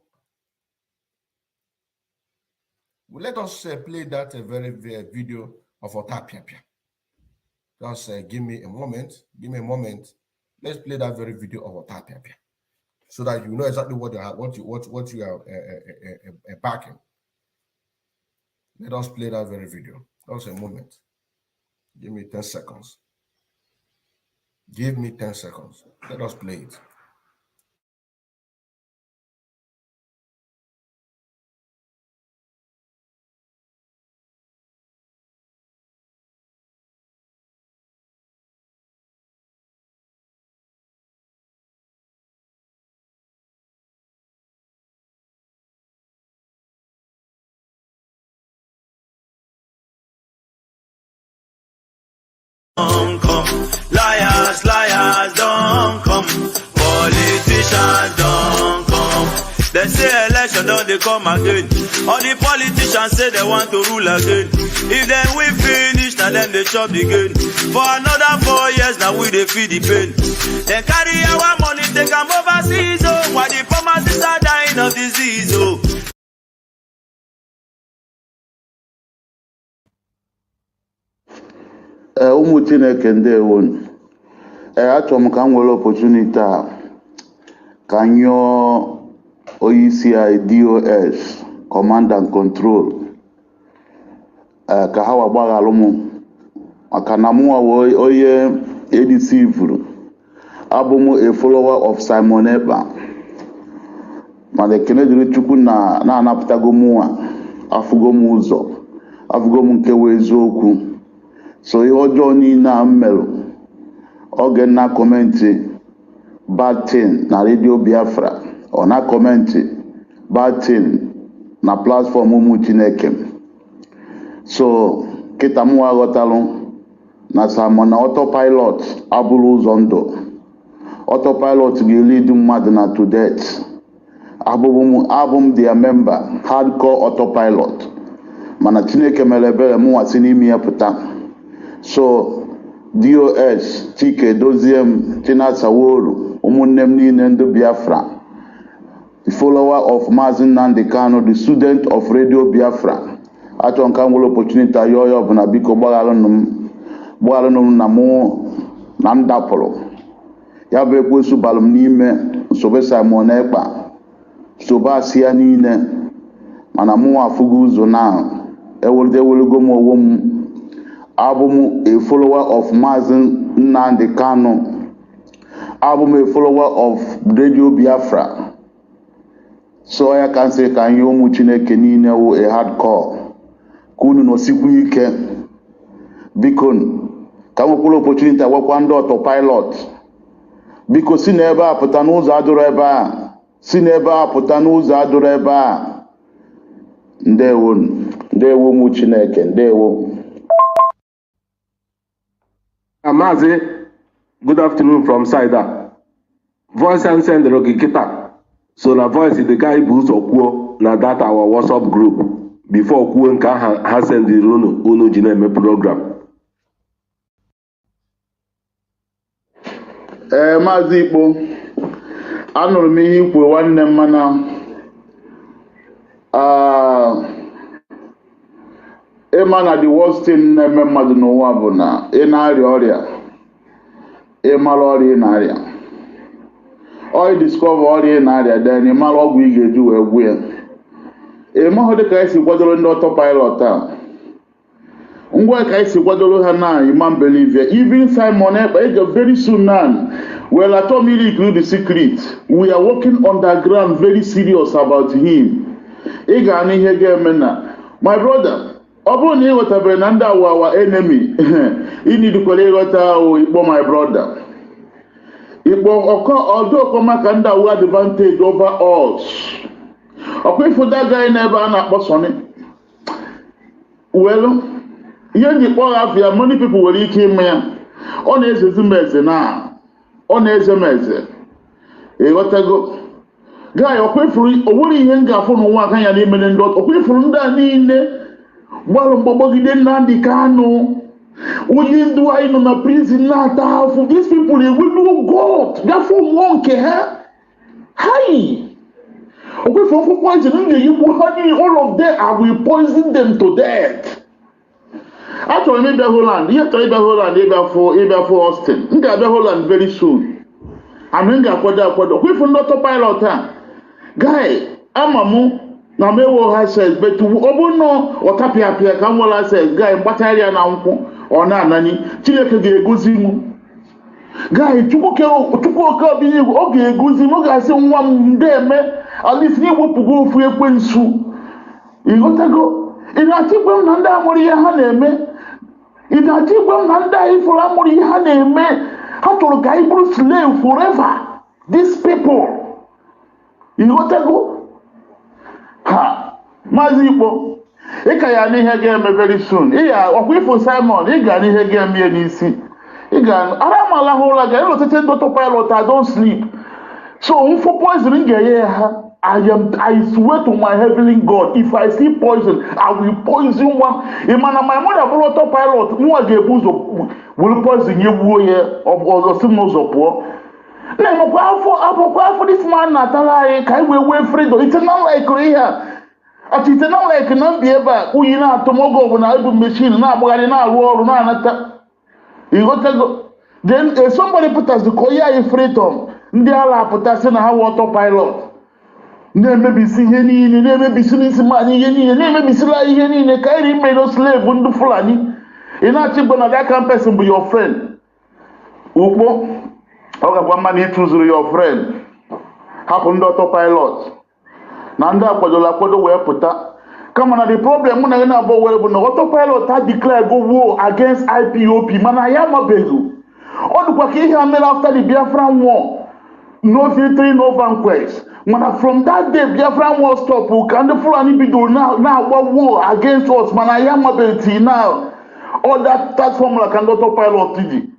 Well, let us play that very video of Otapiapia. Just give me a moment. Give me a moment. Let's play that very video of Otapiapia, so that you know exactly what you are backing. Let us play that very video. Just a moment. Give me 10 seconds. Give me 10 seconds. Let us play it. Liars, liars, don't come. Politicians don't come. They say election don't they come again. All the politicians say they want to rule again. If then we finish, now then they chop the gain. For another 4 years, now we they feed the pain. They carry our money, take them overseas, oh. While the pharmacists are dying of disease, oh. Ụmụ Chineke ndewo. Achọrọ m ka m nwere opportunity a ka nyụọ onyeisi DOS command and control ka ha gbaghalụ m maka na mụ onye edisivuru abụ m a follower of Simon Ekpa mana ekene dịrị Chukwu na-anapụtago mụ afụgo m ụzọ afụgo m nke wee eziokwu. So ihe ọjọọ niile a mmerụ oge na kọmentị bad thing na Radio Biafra ọ na kọmentị bad thing na platform ụmụ Chineke. So kịta m aghọtalụ na Simon na autopilot abụrụ ụzọ ndụ. Autopilot ga-lead mmadụ na to death. Abụ their member hardcore autopilot mana Chineke mere ebere m nwasị n'ime ya pụta. So DOS Chike Doziem Chinasaworu ụmụnne m niile ndị Biafra, the follower of Mazi Nnamdi Kanu, the student of Radio Biafra, achọ nka nwere opportunity ayọ ya ọbụla biko gbaghalụ m na mụ na ndapụrụ ya bụ ekwensu balụ m n'ime nsobe Simon Ekpa sobe asị ya niile mana mụ afụgo ụzọ na ewelego m onwe m. Abụ m a follower of Mazi Nnamdi Kanu I'm a follower of Radio Biafra. So I can say, can you Chineke niile a hardcore? Kunu no sikwu ike. Biko, ka nwekwa opportunity awakwa ndị autopilot. Biko si n'ebe a pụta n'ụzọ adụrụ ebe a. Si n'ebe a pụta n'ụzọ adụrụ ebe a. Ndewo, ndewo ụmụ Chineke, ndewo. Amazi, good afternoon from Saida. Voice and send the Kita. So na voice the guy boost okwo na that our WhatsApp group before okwo nka ha send the unu jineme program. Maazị Ikpo, anụrụ m ihe ikwu nwanne m mana ịma na the worst thing na-eme mmadụ n'ụwa bụ na ị na-arịa ọrịa ịmara ọrịa ị na-arịa ọ discover ọrịa ị na-arịa then ịmara ọgwụ ị ga-eji wee gwụ ya ịmahụ dịka esi kwadoro ndị autopilot a ngwa ka esi kwadoro ha na Imam believe even Simon Ekpa very soon now well at all really include the secret we are working underground very serious about him ị ga na ihe ga-eme na my brother ọ bụrụ na ị ghọtabere na ndị our enemy ịnidikwara ịghọta Igbo my brother Igbo ọdụọkọ maka ndị awa advantage over us ọkwa ịfụda gaghị n'ebe a na-akpọ Sọnị well ihe ndị kpọrọ afịa many people nwere ike ime ya ọ na-ezezi m eze na ọ na-eze m eze ịghọtago gaa ọkwa ifuru onwere ihe m ga-afụ n'ụwa aka ya n'ime ndị ọkwa ifuru ndị a niile gbalụ mgbọgbọgide Nnamdi Kanu onye ndu anyị nọ na prison na-ata afụ these people eweluo God gafọ mmụọ nke ha hai ọkwa ifuru ọkwa poison m ga-eyigbu ha niile all of them I will poison them to death. Achọrọ m ịbịa Holland ihe chọrọ ịbịa Holland ịbịa Austin m ga-abịa Holland very soon and m ga-akwado ọkwa ifuru ndị autopilot a guy ama mụ na m ewo access but ọ bụrụ na ọ tapịapịa ka m nwere access guy mgbachara ya na nkwụ ọ na-anani Chineke ga-egozi m guy Chukwu oke ọbịnigwe ọ ga-egozi m ọ ga-asị nwa m ndị eme at least iwepụgo ofu ekwensu ịghọtago ị na-achịkwa m na ndị amụrụ ihe ha na-eme ị na-achịkwa m na ndị anyị fụrụ amụrụ ihe ha na-eme ha chọrọ ka anyị bụrụ slave forever these people ịghọtago ha Maazị Ikpo ị ka ya n'ihe ga-eme very soon ọkwa ifo Simon ị ga n'ihe ga-eme ya n'isi ị ga ara amala ha ụra ga ịlọtete ndị autopilot I don't sleep so mfụ poison m ga-enye ya ha I swear to my heavenly God if I see poison I will poison one ịmana my mother bụrụ autopilot nwa ga-ebu ụzọ were poison ya gbuo ya ọzọ si n'ụzọ pụọ na-emekwa afọ this man na-atara anyị ka anyị wee freedom eternal like ihe a ati eternal like na mbi ebe a unyi na-atụ m oge ọbụla ebu machine na-agbagharị na-arụ ọrụ na-anata ịghọtago then somebody pụtasị ka onye anyị freedom ndị ala apụta sị na ha wụ autopilot na-emebisi ihe niile na-emebisi n'isi mmanya ihe niile na-emebisila ihe niile ka anyị imere slave ndị Fulani ị na-achịgbo na that kind person bụ your friend ukpo ọ gakwa mma na ịtụzuru your friend hapụ ndị autopilot na ndị akwado wee pụta kama na the problem mụ na gị na-abụọ were bụ na autopilot ha declare go war against IPOB mana ya amabeghị ọ dịkwa ka ihe a mere after the Biafran war no victory no vanquish mana from that day Biafran war stop ka ndị Fulani bidoro na-agba war against us mana ya amabeghị now all that formula ka ndị autopilot ji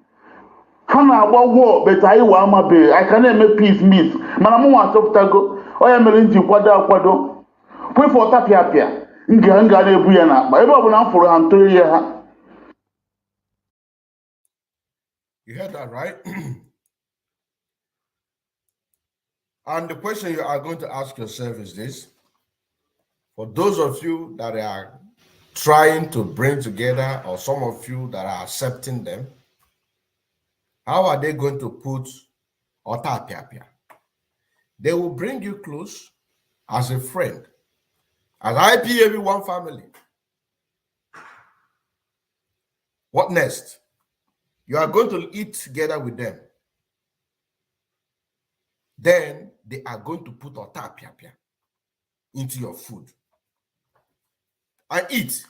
ha na-agba war but anyị wa amabeghị anyị ka na-eme peace meet mana mụ nwa achọpụtago onye mere nji akwado kwefe ọtapịapịa nga na-ebu ya n'akpa ebe ọ bụla m fụrụ ha ntụrụ ya ha. You heard that, right? And the question you are going to ask yourself is this: for those of you that are trying to bring together, or some of you that are accepting them, how are they going to put Otapia? They will bring you close as a friend, as IPAB one family. What next? You are going to eat together with them. then they are going to put otapia into your food and eat.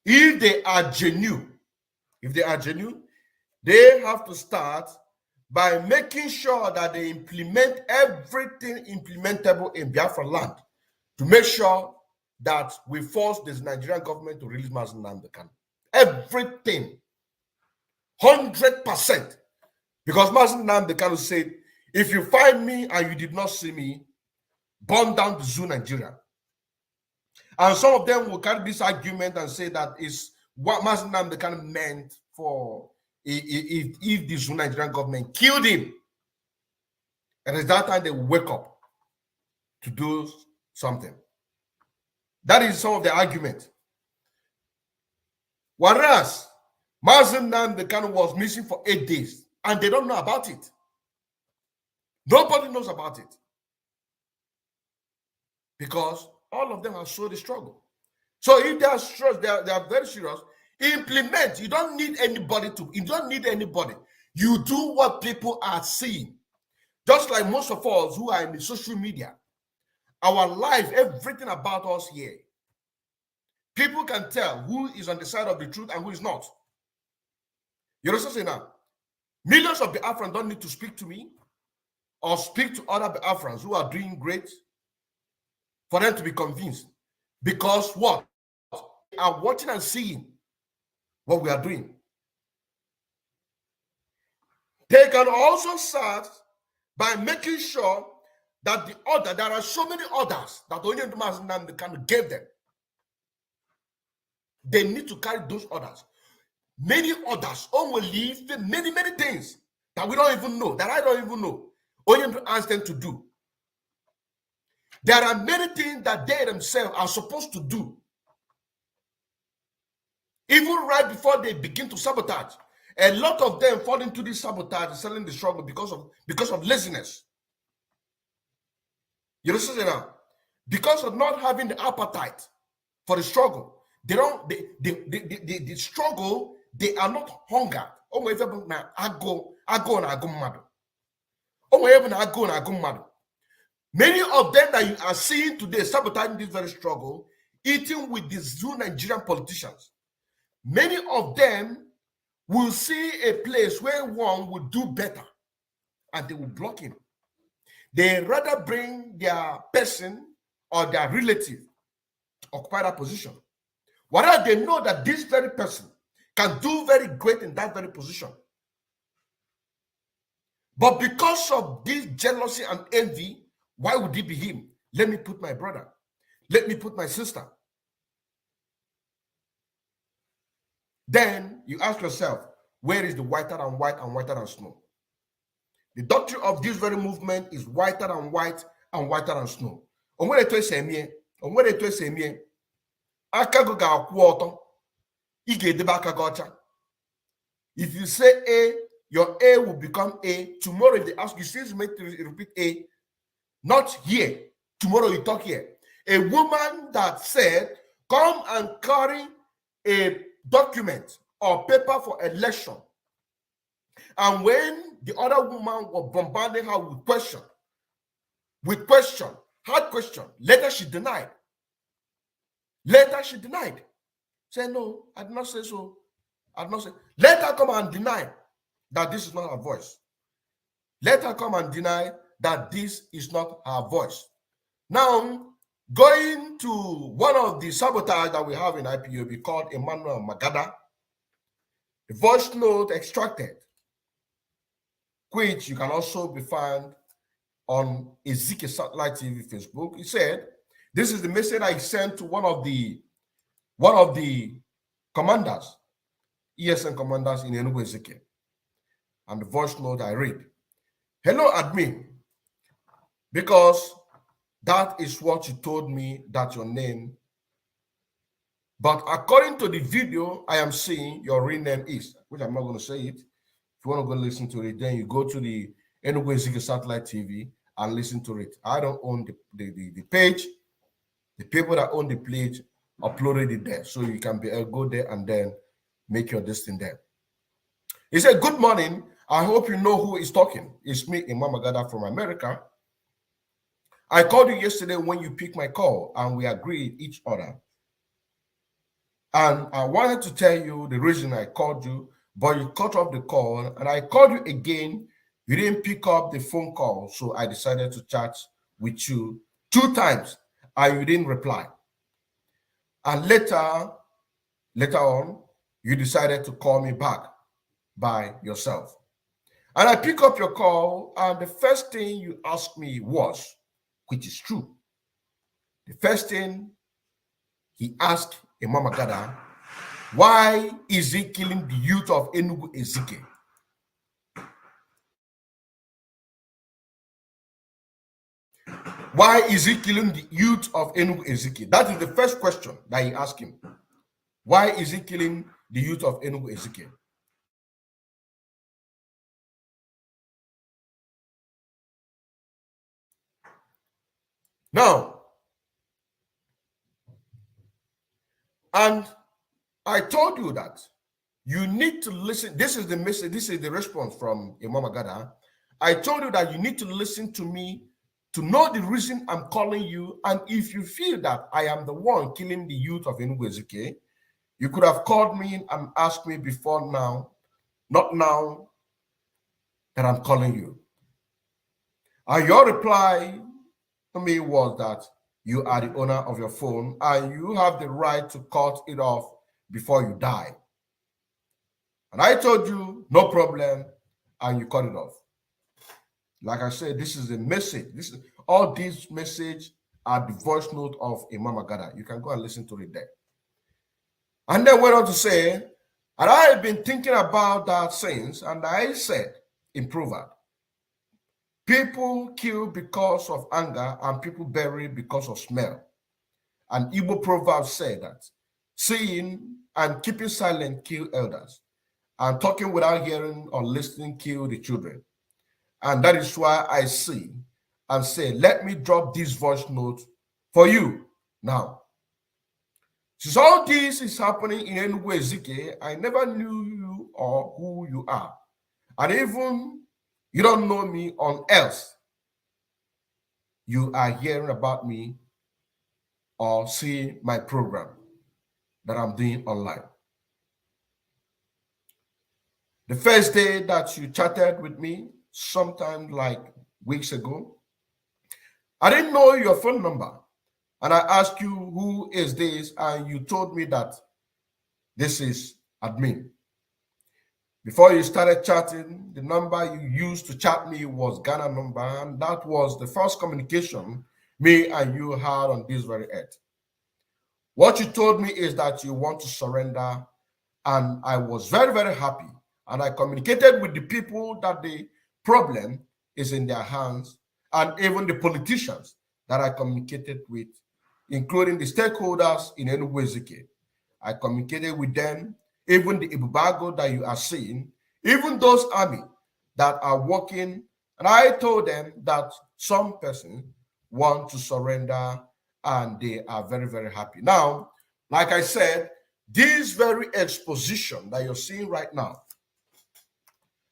If they are genuine, they have to start by making sure that they implement everything implementable in Biafra land to make sure that we force this Nigerian government to release Mazi Nnamdi Kanu. Everything, 100%. Because Mazi Nnamdi Kanu said, if you find me and you did not see me, burn down the zoo Nigeria. And some of them will carry this argument and say that is what Mazi Nnamdi Kanu meant for if the zoo Nigerian government killed him. And at that time they will wake up to do something. That is some of the argument. Whereas Mazi Nnamdi Kanu was missing for 8 days and they don't know about it. Nobody knows about it. Because all of them have showed the struggle. So if they are serious, they are very serious. Implement. You don't need anybody. You do what people are seeing. Just like most of us who are in the social media, our life, everything about us here, people can tell who is on the side of the truth and who is not. You know what I'm saying now? Millions of Biafrans don't need to speak to me or speak to other Biafrans who are doing great for them to be convinced. Because what? They are watching and seeing what we are doing. They can also start by making sure that there are so many others that only Mazi Nnamdi Kanu gave them. They need to carry those others. Many others only leave many things that we don't even know, that I don't even know. Only to ask them to do. There are many things that they themselves are supposed to do. Even right before they begin to sabotage. A lot of them fall into this sabotage, selling the struggle because of laziness. You understand now? Because of not having the appetite for the struggle. The struggle, they are not hunger. Many of them that you are seeing today sabotaging this very struggle, eating with these two Nigerian politicians. Many of them will see a place where one will do better and they will block him. They rather bring their person or their relative to occupy that position. Whereas they know that this very person can do very great in that very position. But because of this jealousy and envy, why would it be him? Let me put my brother. Let me put my sister. Then you ask yourself, where is the whiter than white and whiter than snow? The doctrine of this very movement is whiter than white and whiter than snow. If you say A, your A will become A. Tomorrow, if they ask you, still make to repeat A. Not here. Tomorrow you talk here. A woman that said, come and carry a document or paper for election. And when the other woman was bombarding her with hard question, later she denied. Say, no, I did not say so. I did not say. Let her come and deny that this is not her voice. Let her come and deny that this is not her voice. Now, going to one of the sabotage that we have in IPOB called Emmanuel Magada, the voice note extracted, which you can also be found on Eze Satellite TV Facebook. He said, this is the message I sent to one of the commanders, ESN commanders in Enugu Ezike. And the voice note I read, hello admin, because that is what you told me that your name. But according to the video I am seeing, your real name is, which I'm not going to say it. If you want to go listen to it, then you go to the Enugu Ezike Satellite TV and listen to it. I don't own the page. The people that own the page uploaded it there. So you can go there and then make your destiny there. He said, good morning. I hope you know who is talking. It's me, Imam Agada from America. I called you yesterday when you picked my call and we agreed each other. And I wanted to tell you the reason I called you, but you cut off the call and I called you again. You didn't pick up the phone call. So I decided to chat with you 2 times and you didn't reply. And later on, you decided to call me back by yourself. And I pick up your call, and the first thing you asked me was, which is true, the first thing he asked Imam Agada, why is he killing the youth of Enugu Ezike? Why is he killing the youth of Enugu Ezike? That is the first question that he asked him. Why is he killing the youth of Enugu Ezike? Now, and I told you that you need to listen. This is the message. This is the response from Imam Agada. I told you that you need to listen to me to know the reason I'm calling you. And if you feel that I am the one killing the youth of Enugu Ezike, you could have called me and asked me before now, not now that I'm calling you. And your reply to me was that you are the owner of your phone and you have the right to cut it off before you die. And I told you, no problem, and you cut it off. Like I said, this is a message. All these messages are the voice note of Imam Agada. You can go and listen to it there. And then went on to say, and I have been thinking about that since, and I said in Proverbs, people kill because of anger and people bury because of smell. And Igbo proverb said that seeing and keeping silent kill elders, and talking without hearing or listening kill the children. And that is why I see and say, let me drop this voice note for you now. Since all this is happening in Enugu Ezike, I never knew you or who you are. And even you don't know me on else. You are hearing about me or seeing my program that I'm doing online. The first day that you chatted with me, sometime like weeks ago, I didn't know your phone number. And I asked you, who is this? And you told me that this is admin. Before you started chatting, the number you used to chat me was Ghana number. And that was the first communication me and you had on this very earth. What you told me is that you want to surrender. And I was very, very happy. And I communicated with the people that the problem is in their hands, and even the politicians that I communicated with, including the stakeholders in Enugu Ezike. I communicated with them, even the Ibubago that you are seeing, even those army that are working. And I told them that some person want to surrender and they are very, very happy. Now, like I said, this very exposition that you're seeing right now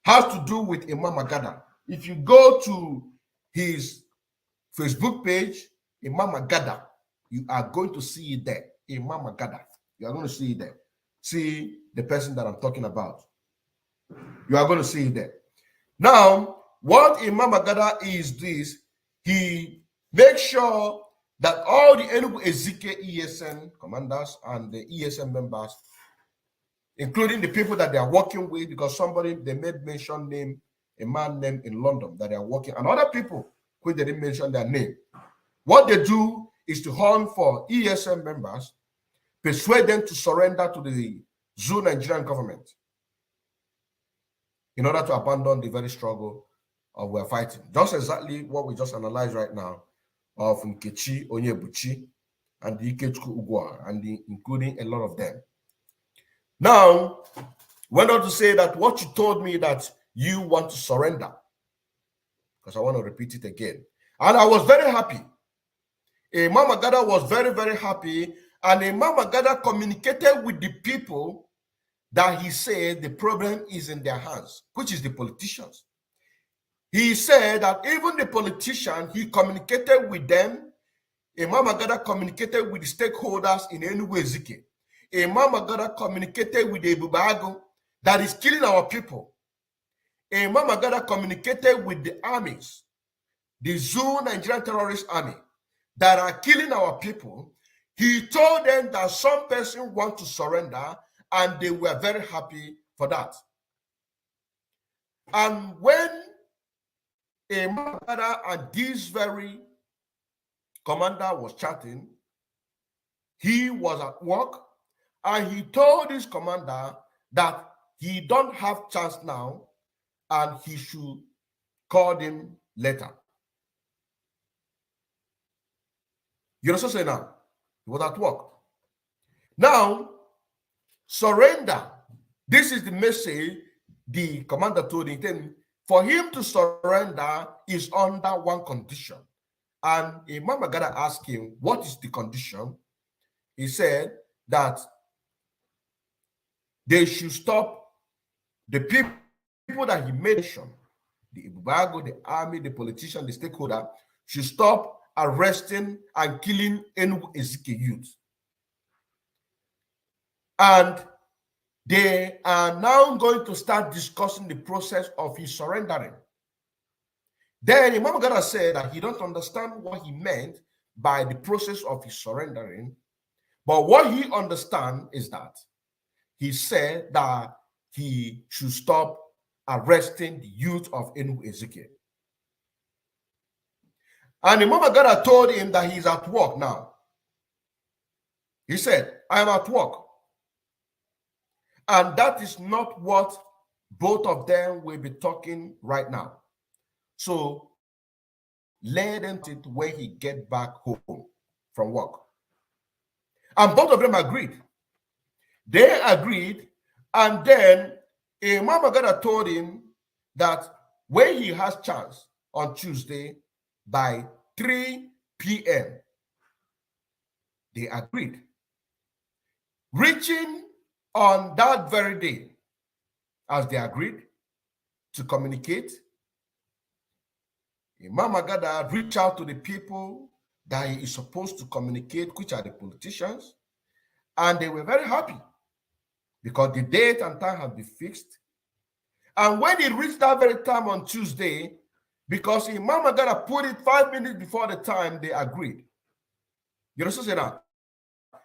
has to do with Imam Agada. If you go to his Facebook page, Imam Agada, you are going to see it there. Imam Agada. You are going to see it there. See the person that I'm talking about. You are going to see it there. Now, what Imam Agada is this, he makes sure that all the Enugu Ezike ESN commanders and the ESN members, including the people that they are working with, because they made mention name, a man named in London that they are working, and other people who they didn't mention their name. What they do is to hunt for ESM members, persuade them to surrender to the Zoo Nigerian government in order to abandon the very struggle of we're fighting. Just exactly what we just analyzed right now of Nkechi Onyebuchi and the Ikechukwu Ugwa, and including a lot of them. Now, went on to say that what you told me that you want to surrender, because I want to repeat it again. And I was very happy. Imam Agada was very, very happy. And Imam Agada communicated with the people that he said the problem is in their hands, which is the politicians. He said that even the politician, he communicated with them. Imam Agada communicated with the stakeholders in Enugu Ezike. Imam Agada communicated with the Ebubago that is killing our people. Imam Agada communicated with the armies, the Zoo Nigerian terrorist army that are killing our people. He told them that some person want to surrender, and they were very happy for that. And when Imam Agada and this very commander was chatting, he was at work, and he told this commander that he don't have chance now, and he should call him later. You also say now, he was at work. Now, surrender. This is the message the commander told him. For him to surrender is under one condition. And Imam Agada asked him, what is the condition? He said that they should stop the people that he mentioned, the Ibubago, the army, the politician, the stakeholder, should stop arresting and killing Enugu Ezike youth. And they are now going to start discussing the process of his surrendering. Then Imam Agada said that he don't understand what he meant by the process of his surrendering, but what he understands is that he said that he should stop arresting the youth of Enugu Ezike. And Imam Agada told him that he's at work now. He said, I am at work. And that is not what both of them will be talking right now. So let them sit when he get back home from work. And both of them agreed. They agreed, and then Imam Agada told him that when he has chance on Tuesday by 3 p.m., they agreed. Reaching on that very day, as they agreed to communicate, Imam Agada reached out to the people that he is supposed to communicate, which are the politicians, and they were very happy because the date and time had been fixed. And when he reached that very time on Tuesday, because Imam Agada put it 5 minutes before the time they agreed, you understand that?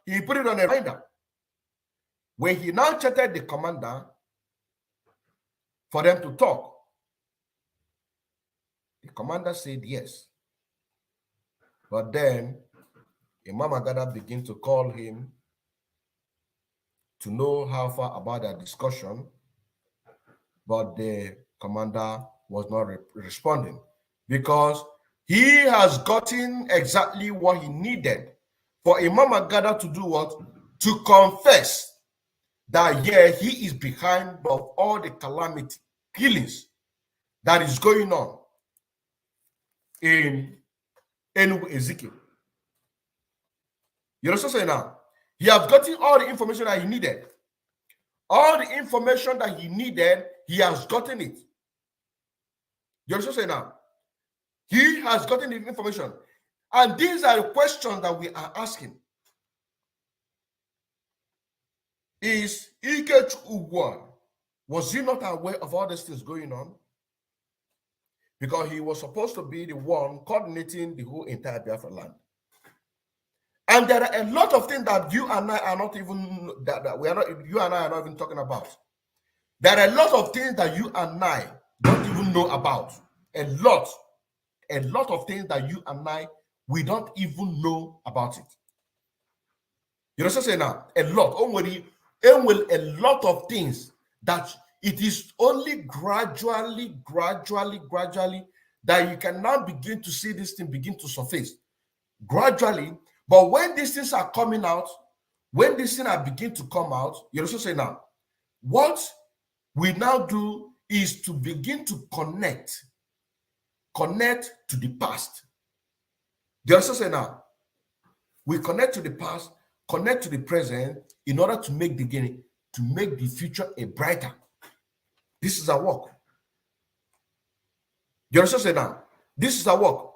He put it on a reminder. When he now chatted the commander for them to talk, the commander said yes. But then Imam Agada began to call him to know how far about that discussion, but the commander was not responding because he has gotten exactly what he needed for Imam Agada to do what? To confess that, yeah, he is behind of all the calamity, killings that is going on in Enugu Ezike. You know what I'm saying now? He has gotten all the information that he needed. All the information that he needed, he has gotten it. You know what I'm saying now? He has gotten the information. And these are the questions that we are asking. Is Ike Ugwa, was he not aware of all these things going on? Because he was supposed to be the one coordinating the whole entire Biafra land. And there are a lot of things that you and I are not even you and I are not even talking about. There are a lot of things that you and I don't even know about. A lot of things that you and I, we don't even know about it. You know what I'm saying now? A lot. A lot of things that it is only gradually that you can now begin to see this thing begin to surface. Gradually. But when these things are coming out, when these things are beginning to come out, you also say now, what we now do is to begin to connect to the past. You also say now, we connect to the past, connect to the present in order to make the beginning. to make the future a brighter. This is our work. You understand now? This is our work.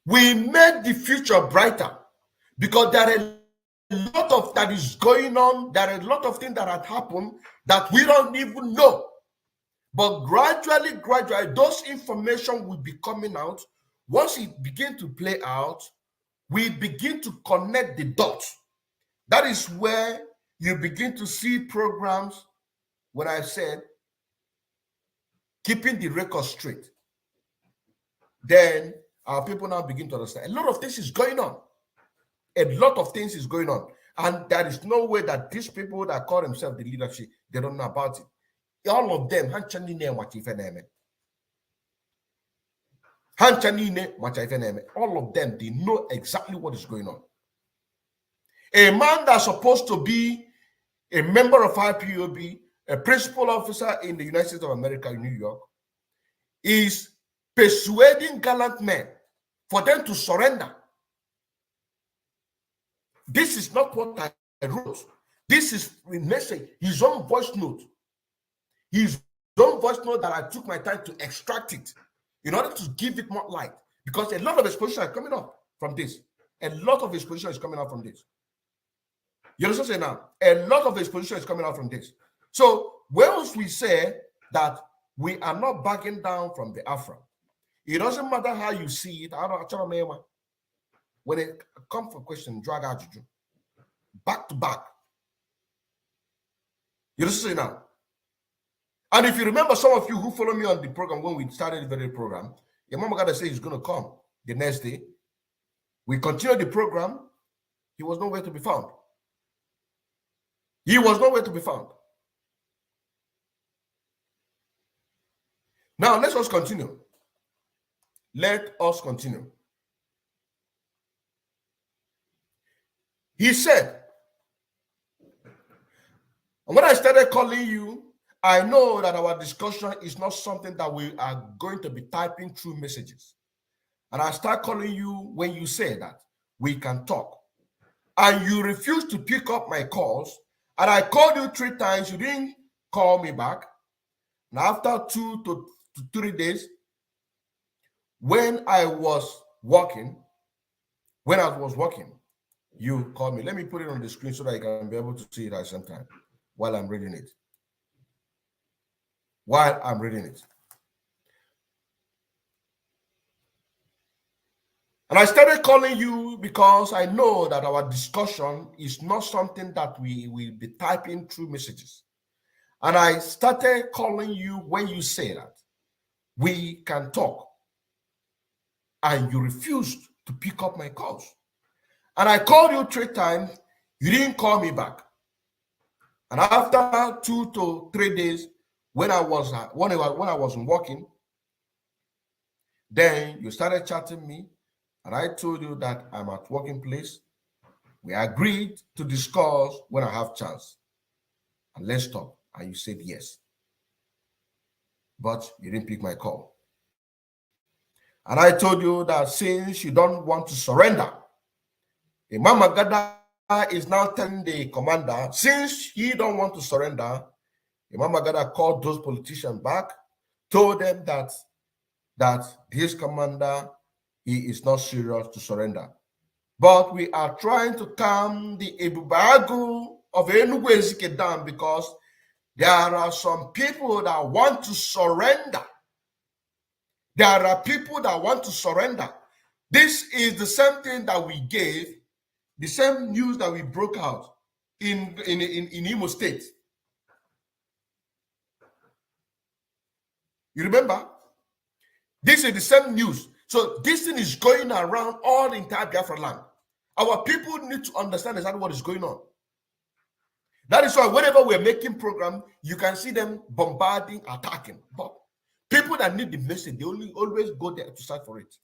We made the future brighter because there are a lot of that is going on. There are a lot of things that have happened that we don't even know. But gradually, those information will be coming out. Once it begins to play out, we begin to connect the dots. That is where you begin to see programs, when I said, keeping the record straight. Then our people now begin to understand. A lot of things is going on. A lot of things is going on. And there is no way that these people that call themselves the leadership, they don't know about it. All of them, all of them, they know exactly what is going on. A man that's supposed to be a member of IPOB, a principal officer in the United States of America in New York, is persuading gallant men for them to surrender. This is not what I wrote. This is a message, his own voice note. His own voice note that I took my time to extract it in order to give it more light. Because a lot of exposition is coming up from this. A lot of exposition is coming out from this. You understand now? A lot of exposition is coming out from this. So, once we say that we are not backing down from the Afra, it doesn't matter how you see it. When it comes for question, drag out back to back. You understand now? And if you remember, some of you who follow me on the program when we started the very program, your mama got to say he's going to come the next day. We continued the program. He was nowhere to be found. He was nowhere to be found. Now, let us continue. Let us continue. He said, and when I started calling you, I know that our discussion is not something that we are going to be typing through messages. And I start calling you when you say that we can talk. And you refuse to pick up my calls. And I called you 3 times. You didn't call me back. And after 2 to 3 days, when I was working, you called me. Let me put it on the screen so that you can be able to see it at some time while I'm reading it. And I started calling you because I know that our discussion is not something that we will be typing through messages. And I started calling you when you say that we can talk. And you refused to pick up my calls. And I called you 3 times. You didn't call me back. And after 2 to 3 days, when I wasn't working, then you started chatting me. And I told you that I'm at working place. We agreed to discuss when I have chance. And let's talk. And you said yes. But you didn't pick my call. And I told you that since you don't want to surrender, Imam Agada is now telling the commander, since he don't want to surrender, Imam Agada called those politicians back, told them that this commander, he is not serious to surrender. But we are trying to calm the Ebubagu of Enugu Ezike down because there are some people that want to surrender. There are people that want to surrender. This is the same thing that we gave, the same news that we broke out in Imo State. You remember? This is the same news. So this thing is going around all the entire Biafra land. Our people need to understand exactly what is going on. That is why whenever we're making program, you can see them bombarding, attacking. But people that need the message, they always go there to search for it.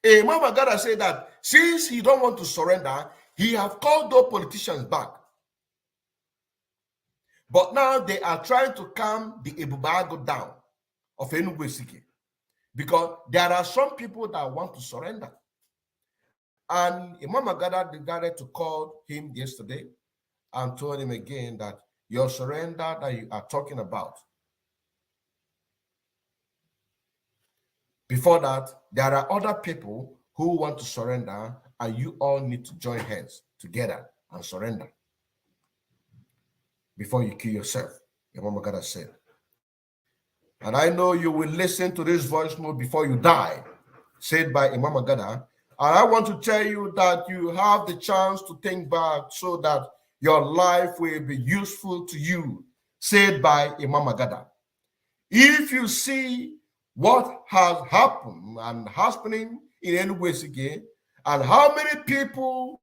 Imam Agada said that since he don't want to surrender, he have called those politicians back. But now they are trying to calm the Ebubago down of Enugu Ezike because there are some people that want to surrender. And Imam Agada decided to call him yesterday and told him again that your surrender that you are talking about, before that, there are other people who want to surrender, and you all need to join hands together and surrender before you kill yourself, Imam Agada said. And I know you will listen to this voice note before you die, said by Imam Agada. And I want to tell you that you have the chance to think back so that your life will be useful to you, said by Imam Agada. If you see what has happened and happening in Enugu, and how many people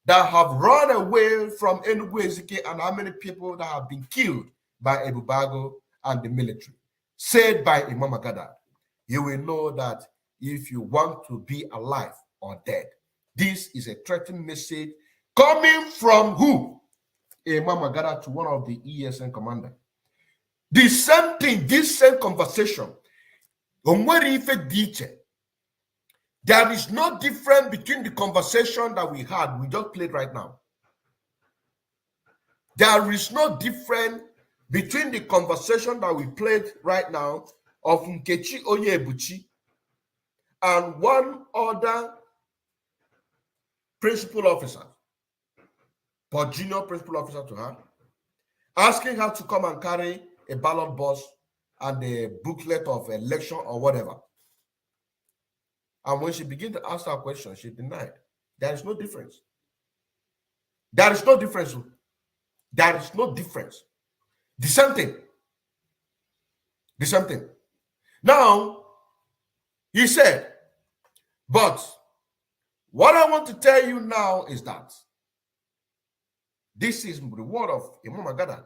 that have run away from Enugu, and how many people that have been killed by Ebubago and the military, said by Imam Agada, you will know that if you want to be alive or dead, this is a threatening message coming from who? Imam Agada to one of the ESN commander. The same thing, this same conversation. There is no difference between the conversation that we had, we just played right now. There is no difference between the conversation that we played right now of Nkechi Onyebuchi and one other principal officer, but junior principal officer to her, asking her to come and carry a ballot box and a booklet of election or whatever. And when she began to ask her question, she denied. There is no difference. There is no difference. There is no difference. The same thing. The same thing. Now, he said, but what I want to tell you now is that this is the word of Imam Agada.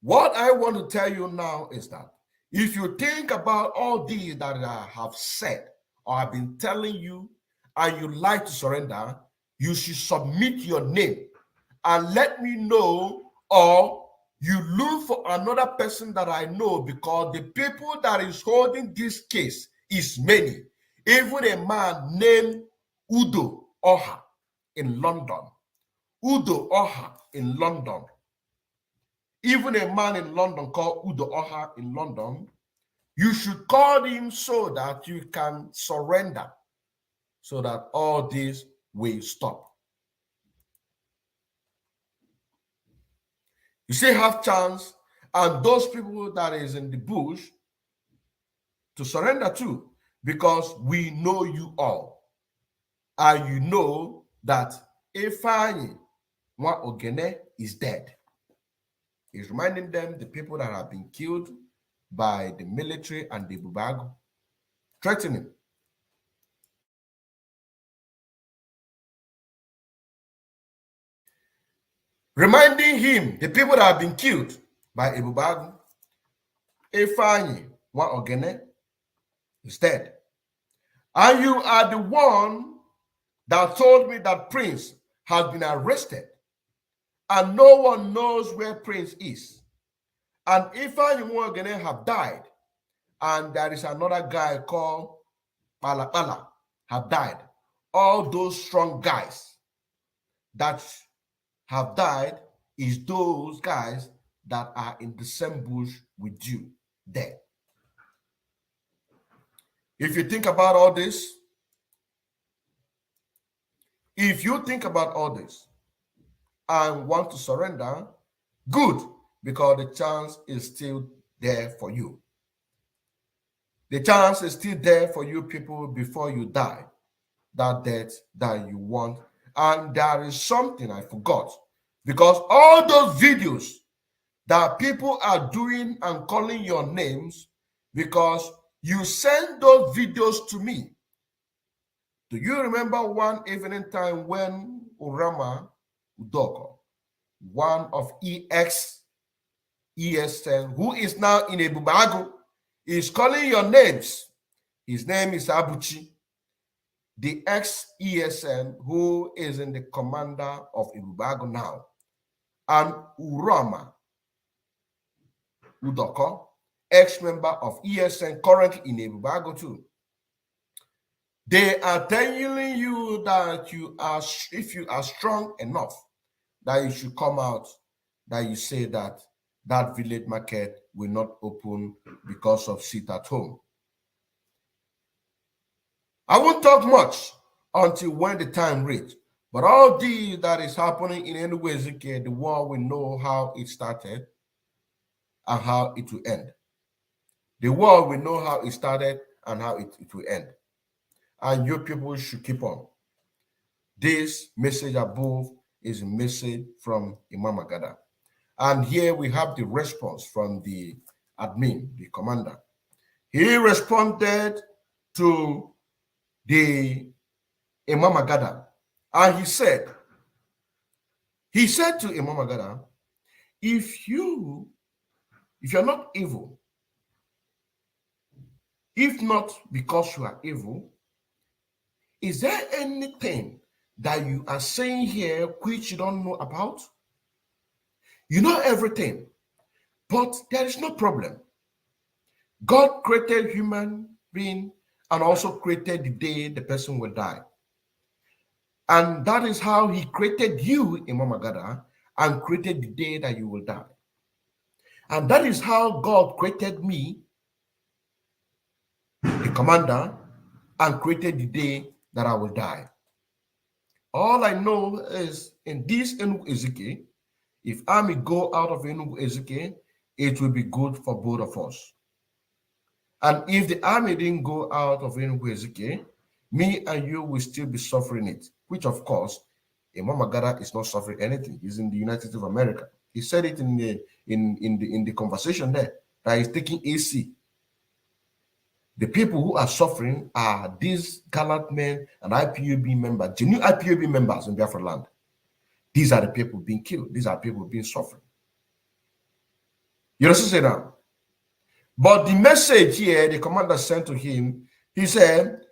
What I want to tell you now is that if you think about all these that I have said or I've been telling you and you like to surrender, you should submit your name and let me know, or you look for another person that I know, because the people that is holding this case is many. Even a man named Udo Oha in London. Udo Oha in London. Even a man in London called Udo Oha in London. You should call him so that you can surrender, so that all this will stop. You still have chance, and those people that is in the bush to surrender to, because we know you all. And you know that Ifeanyi Nwa Ogene is dead. He's reminding them the people that have been killed by the military and the Bubago, threatening. Reminding him the people that have been killed by Ebubago, Ifeanyi Nwa Ogene is dead. And you are the one that told me that Prince has been arrested and no one knows where Prince is. And Ifeanyi Nwa Ogene have died, and there is another guy called Pala have died. All those strong guys that have died is those guys that are in the same bush with you there. If you think about all this, if you think about all this and want to surrender, good, because the chance is still there for you. The chance is still there for you people before you die, that death that you want. And there is something I forgot, because all those videos that people are doing and calling your names, because you send those videos to me. Do you remember one evening time when Urama Udoko, one of ESN, who is now in Ebubago, is calling your names? His name is Abuchi, the ex-ESN who is in the commander of Ebubago now, and Urama Udoko, ex-member of ESN, currently in Ebubago too. They are telling you that if you are strong enough, that you should come out, that you say that that village market will not open because of sit at home. I won't talk much until when the time reach. But all this that is happening in Enugu Ezike, the war, we know how it started and how it will end. The war, we know how it started and how it will end. And you people should keep on. This message above is a message from Imam Aguata. And here we have the response from the admin, the commander. He responded to the Imam Aguata, and he said to Imam Aguata, if you're not evil, if not because you are evil, is there anything that you are saying here which you don't know about? You know everything, but there is no problem. God created human being and also created the day the person will die. And that is how he created you, Imam Aguata, and created the day that you will die. And that is how God created me, the commander, and created the day that I will die. All I know is in this Enugu Ezike, if army go out of Enugu Ezike, it will be good for both of us. And if the army didn't go out of Enugu Ezike, me and you will still be suffering it, which of course, Imam Aguata is not suffering anything. He's in the United States of America. He said it in the conversation there that he's taking AC. The people who are suffering are these gallant men and IPOB members, genuine IPOB members in Biafra land. These are the people being killed. These are people being suffering. You understand now? But the message here, the commander sent to him, he said,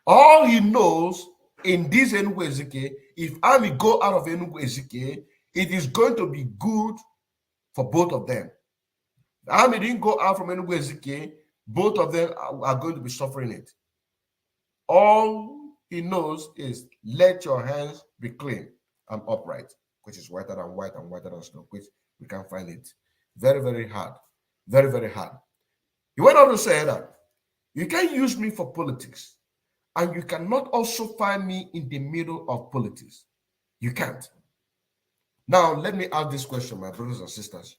all he knows in this Enugu Ezike, if army go out of Enugu Ezike, it is going to be good for both of them. The army didn't go out from Enugu Ezike, both of them are going to be suffering it. All he knows is let your hands be clean and upright, which is whiter than white and whiter than snow, which we can find it very, very hard. Very, very hard. He went on to say that you can use me for politics, and you cannot also find me in the middle of politics. You can't. Now, let me ask this question, my brothers and sisters.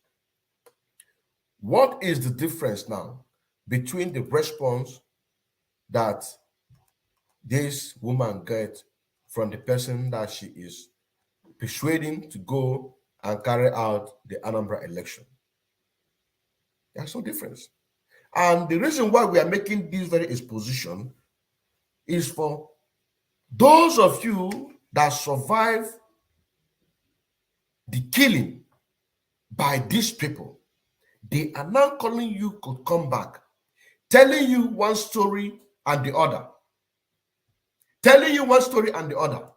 What is the difference now between the response that this woman gets from the person that she is persuading to go and carry out the Anambra election? There's no difference. And the reason why we are making this very exposition is for those of you that survive the killing by these people. They are now calling you to come back, telling you one story and the other. Telling you one story and the other.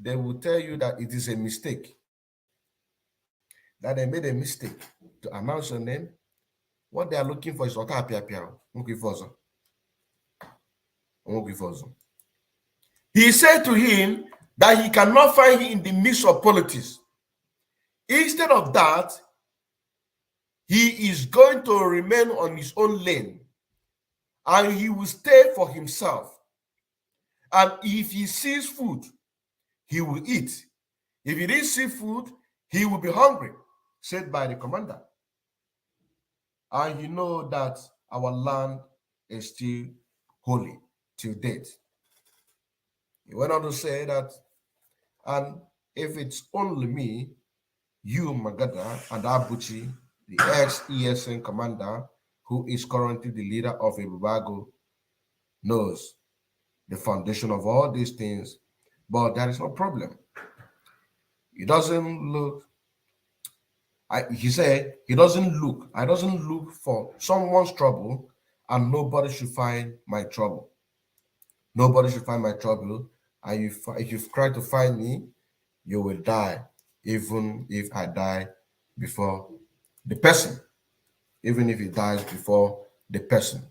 They will tell you that it is a mistake. That they made a mistake to announce your name. What they are looking for is he said to him that he cannot find him in the midst of politics. Instead of that, he is going to remain on his own lane and he will stay for himself. And if he sees food, he will eat. If he didn't see food, he will be hungry, said by the commander. And you know that our land is still holy till date. He went on to say that, and if it's only me, you, Magada, and Abuchi, the ex-ESN commander, who is currently the leader of Ibubago, knows the foundation of all these things, but there is no problem. It doesn't look, he said, I doesn't look for someone's trouble, and nobody should find my trouble. Nobody should find my trouble, and if you try to find me, you will die, even if I die before the person, even if he dies before the person.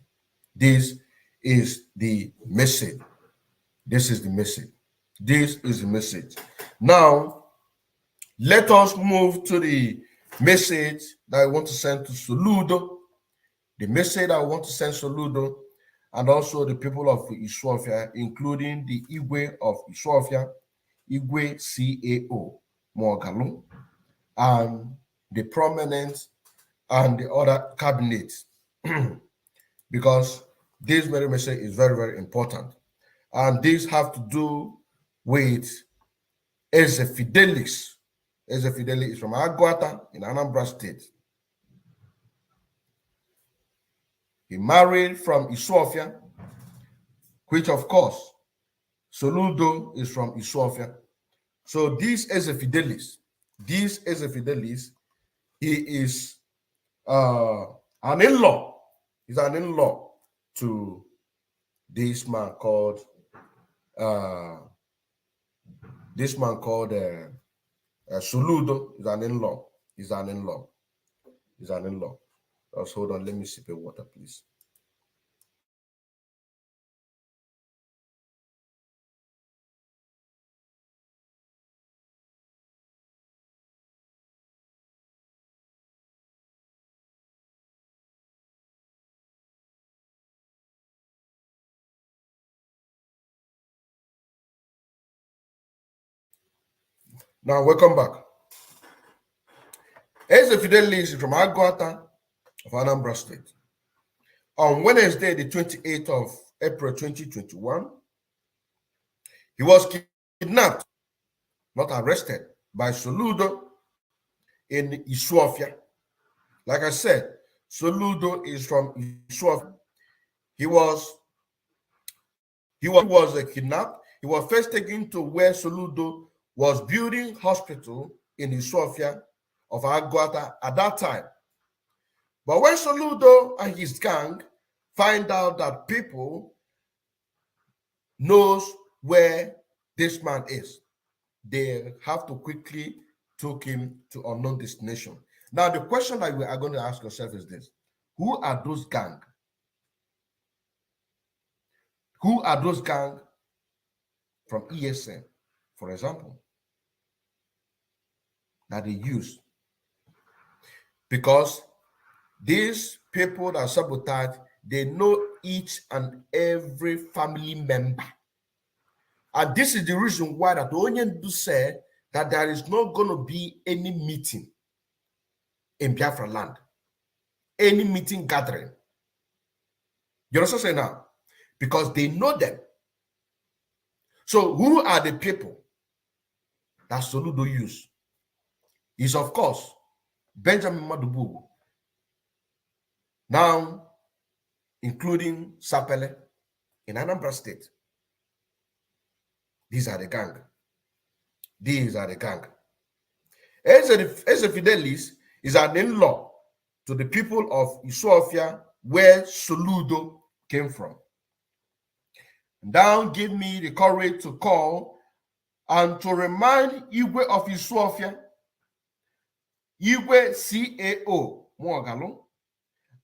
This is the message. This is the message. This is the message. Now, let us move to the message that I want to send to Soludo. The message I want to send Soludo and also the people of Isuofia, including the Igwe of Isuofia, Igwe CAO, Mogalu, and the prominent and the other cabinets, because this very message is very, very important. And this have to do with Eze Fidelis. Eze Fidelis is from Aguata in Anambra State. He married from Isuofia, which of course, Soludo is from Isuofia. So this Eze Fidelis, he is an in-law. He's an in-law to this man called Soludo. Is an in-law. He's an in-law. He's an in-law. Just hold on. Let me sip a water, please. Now, welcome back. Eze Fidelis is from Aguata of Anambra State. On Wednesday, the 28th of April 2021, he was kidnapped, not arrested, by Soludo in Isuofia. Like I said, Soludo is from Isuofia. He was kidnapped. He was first taken to where Soludo was building hospital in Isuofia of Aguata at that time. But when Soludo and his gang find out that people knows where this man is, they have to quickly take him to unknown destination. Now, the question that we are going to ask yourself is this: who are those gang? Who are those gang from ESN, for example, that they use? Because these people that sabotage, they know each and every family member. And this is the reason why that Onyendu said that there is not going to be any meeting in Biafra land, any meeting gathering. You understand what I'm saying now? Because they know them. So who are the people that Soludo use? Is of course Benjamin Madubu, now including Sapele in Anambra State. These are the gang. These are the gang. Eze Fidelis is an in-law to the people of Isuofia, where Soludo came from. Now give me the courage to call and to remind Igwe of Isuofia, Igwe CAO Moagalo,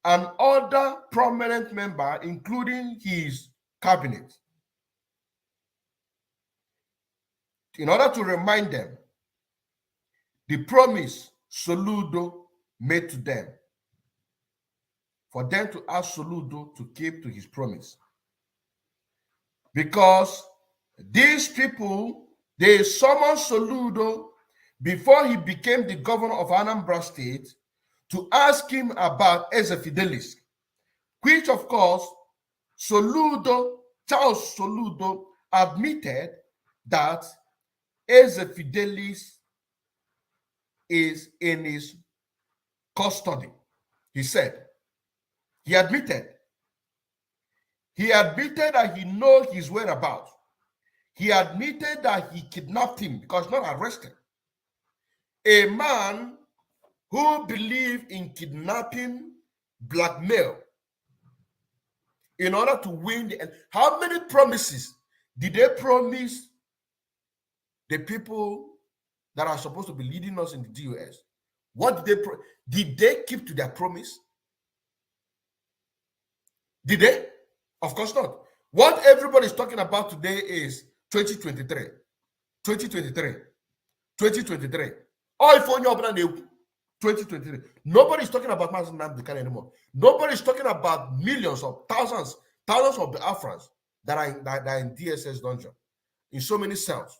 and other prominent members, including his cabinet, in order to remind them the promise Soludo made to them, for them to ask Soludo to keep to his promise. Because these people, they summoned Soludo before he became the governor of Anambra State to ask him about Eze Fidelis, which of course Charle Soludo admitted that Eze Fidelis is in his custody. He said, he admitted that he knows his whereabouts. He admitted that he kidnapped him because not arrested. A man who believed in kidnapping, blackmail, in order to win the... How many promises did they promise the people that are supposed to be leading us in the DOS? What did they keep to their promise? Did they? Of course not. What everybody is talking about today is 2023. 2023. 2023. All for your 2023. Nobody is talking about Mazen Nnamdi Kanu anymore. Nobody is talking about millions of thousands of Biafrans that are in DSS dungeon, in so many cells.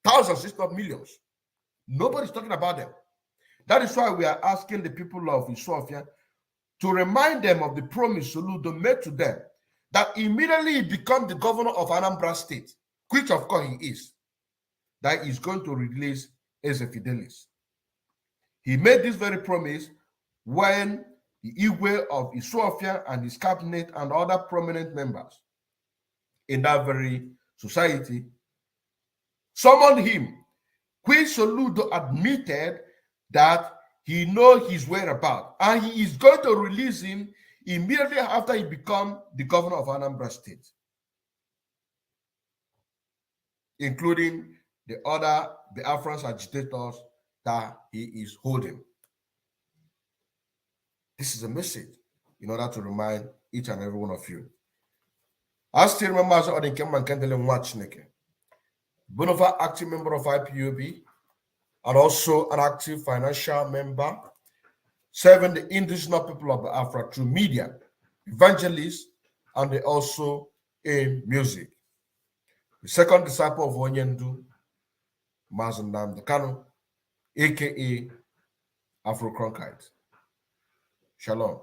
Thousands, if not millions. Nobody's talking about them. That is why we are asking the people of Isofia to remind them of the promise Soludo made to them that immediately he becomes the governor of Anambra State, which of course he is, that he's going to release Eze Fidelis. He made this very promise when the Igwe of Isofia and his cabinet and other prominent members in that very society summoned him, which Soludo admitted that he knows his whereabouts, and he is going to release him immediately after he becomes the governor of Anambra State, including the other Biafran agitators that he is holding. This is a message in order to remind each and every one of you. I still remember as Bonova active member of IPOB, and also an active financial member, serving the indigenous people of Biafra through media, evangelists, and also in music. The second disciple of Onyendu, Mazen Nnamdi Kanu, aka Afro Cronkite. Shalom.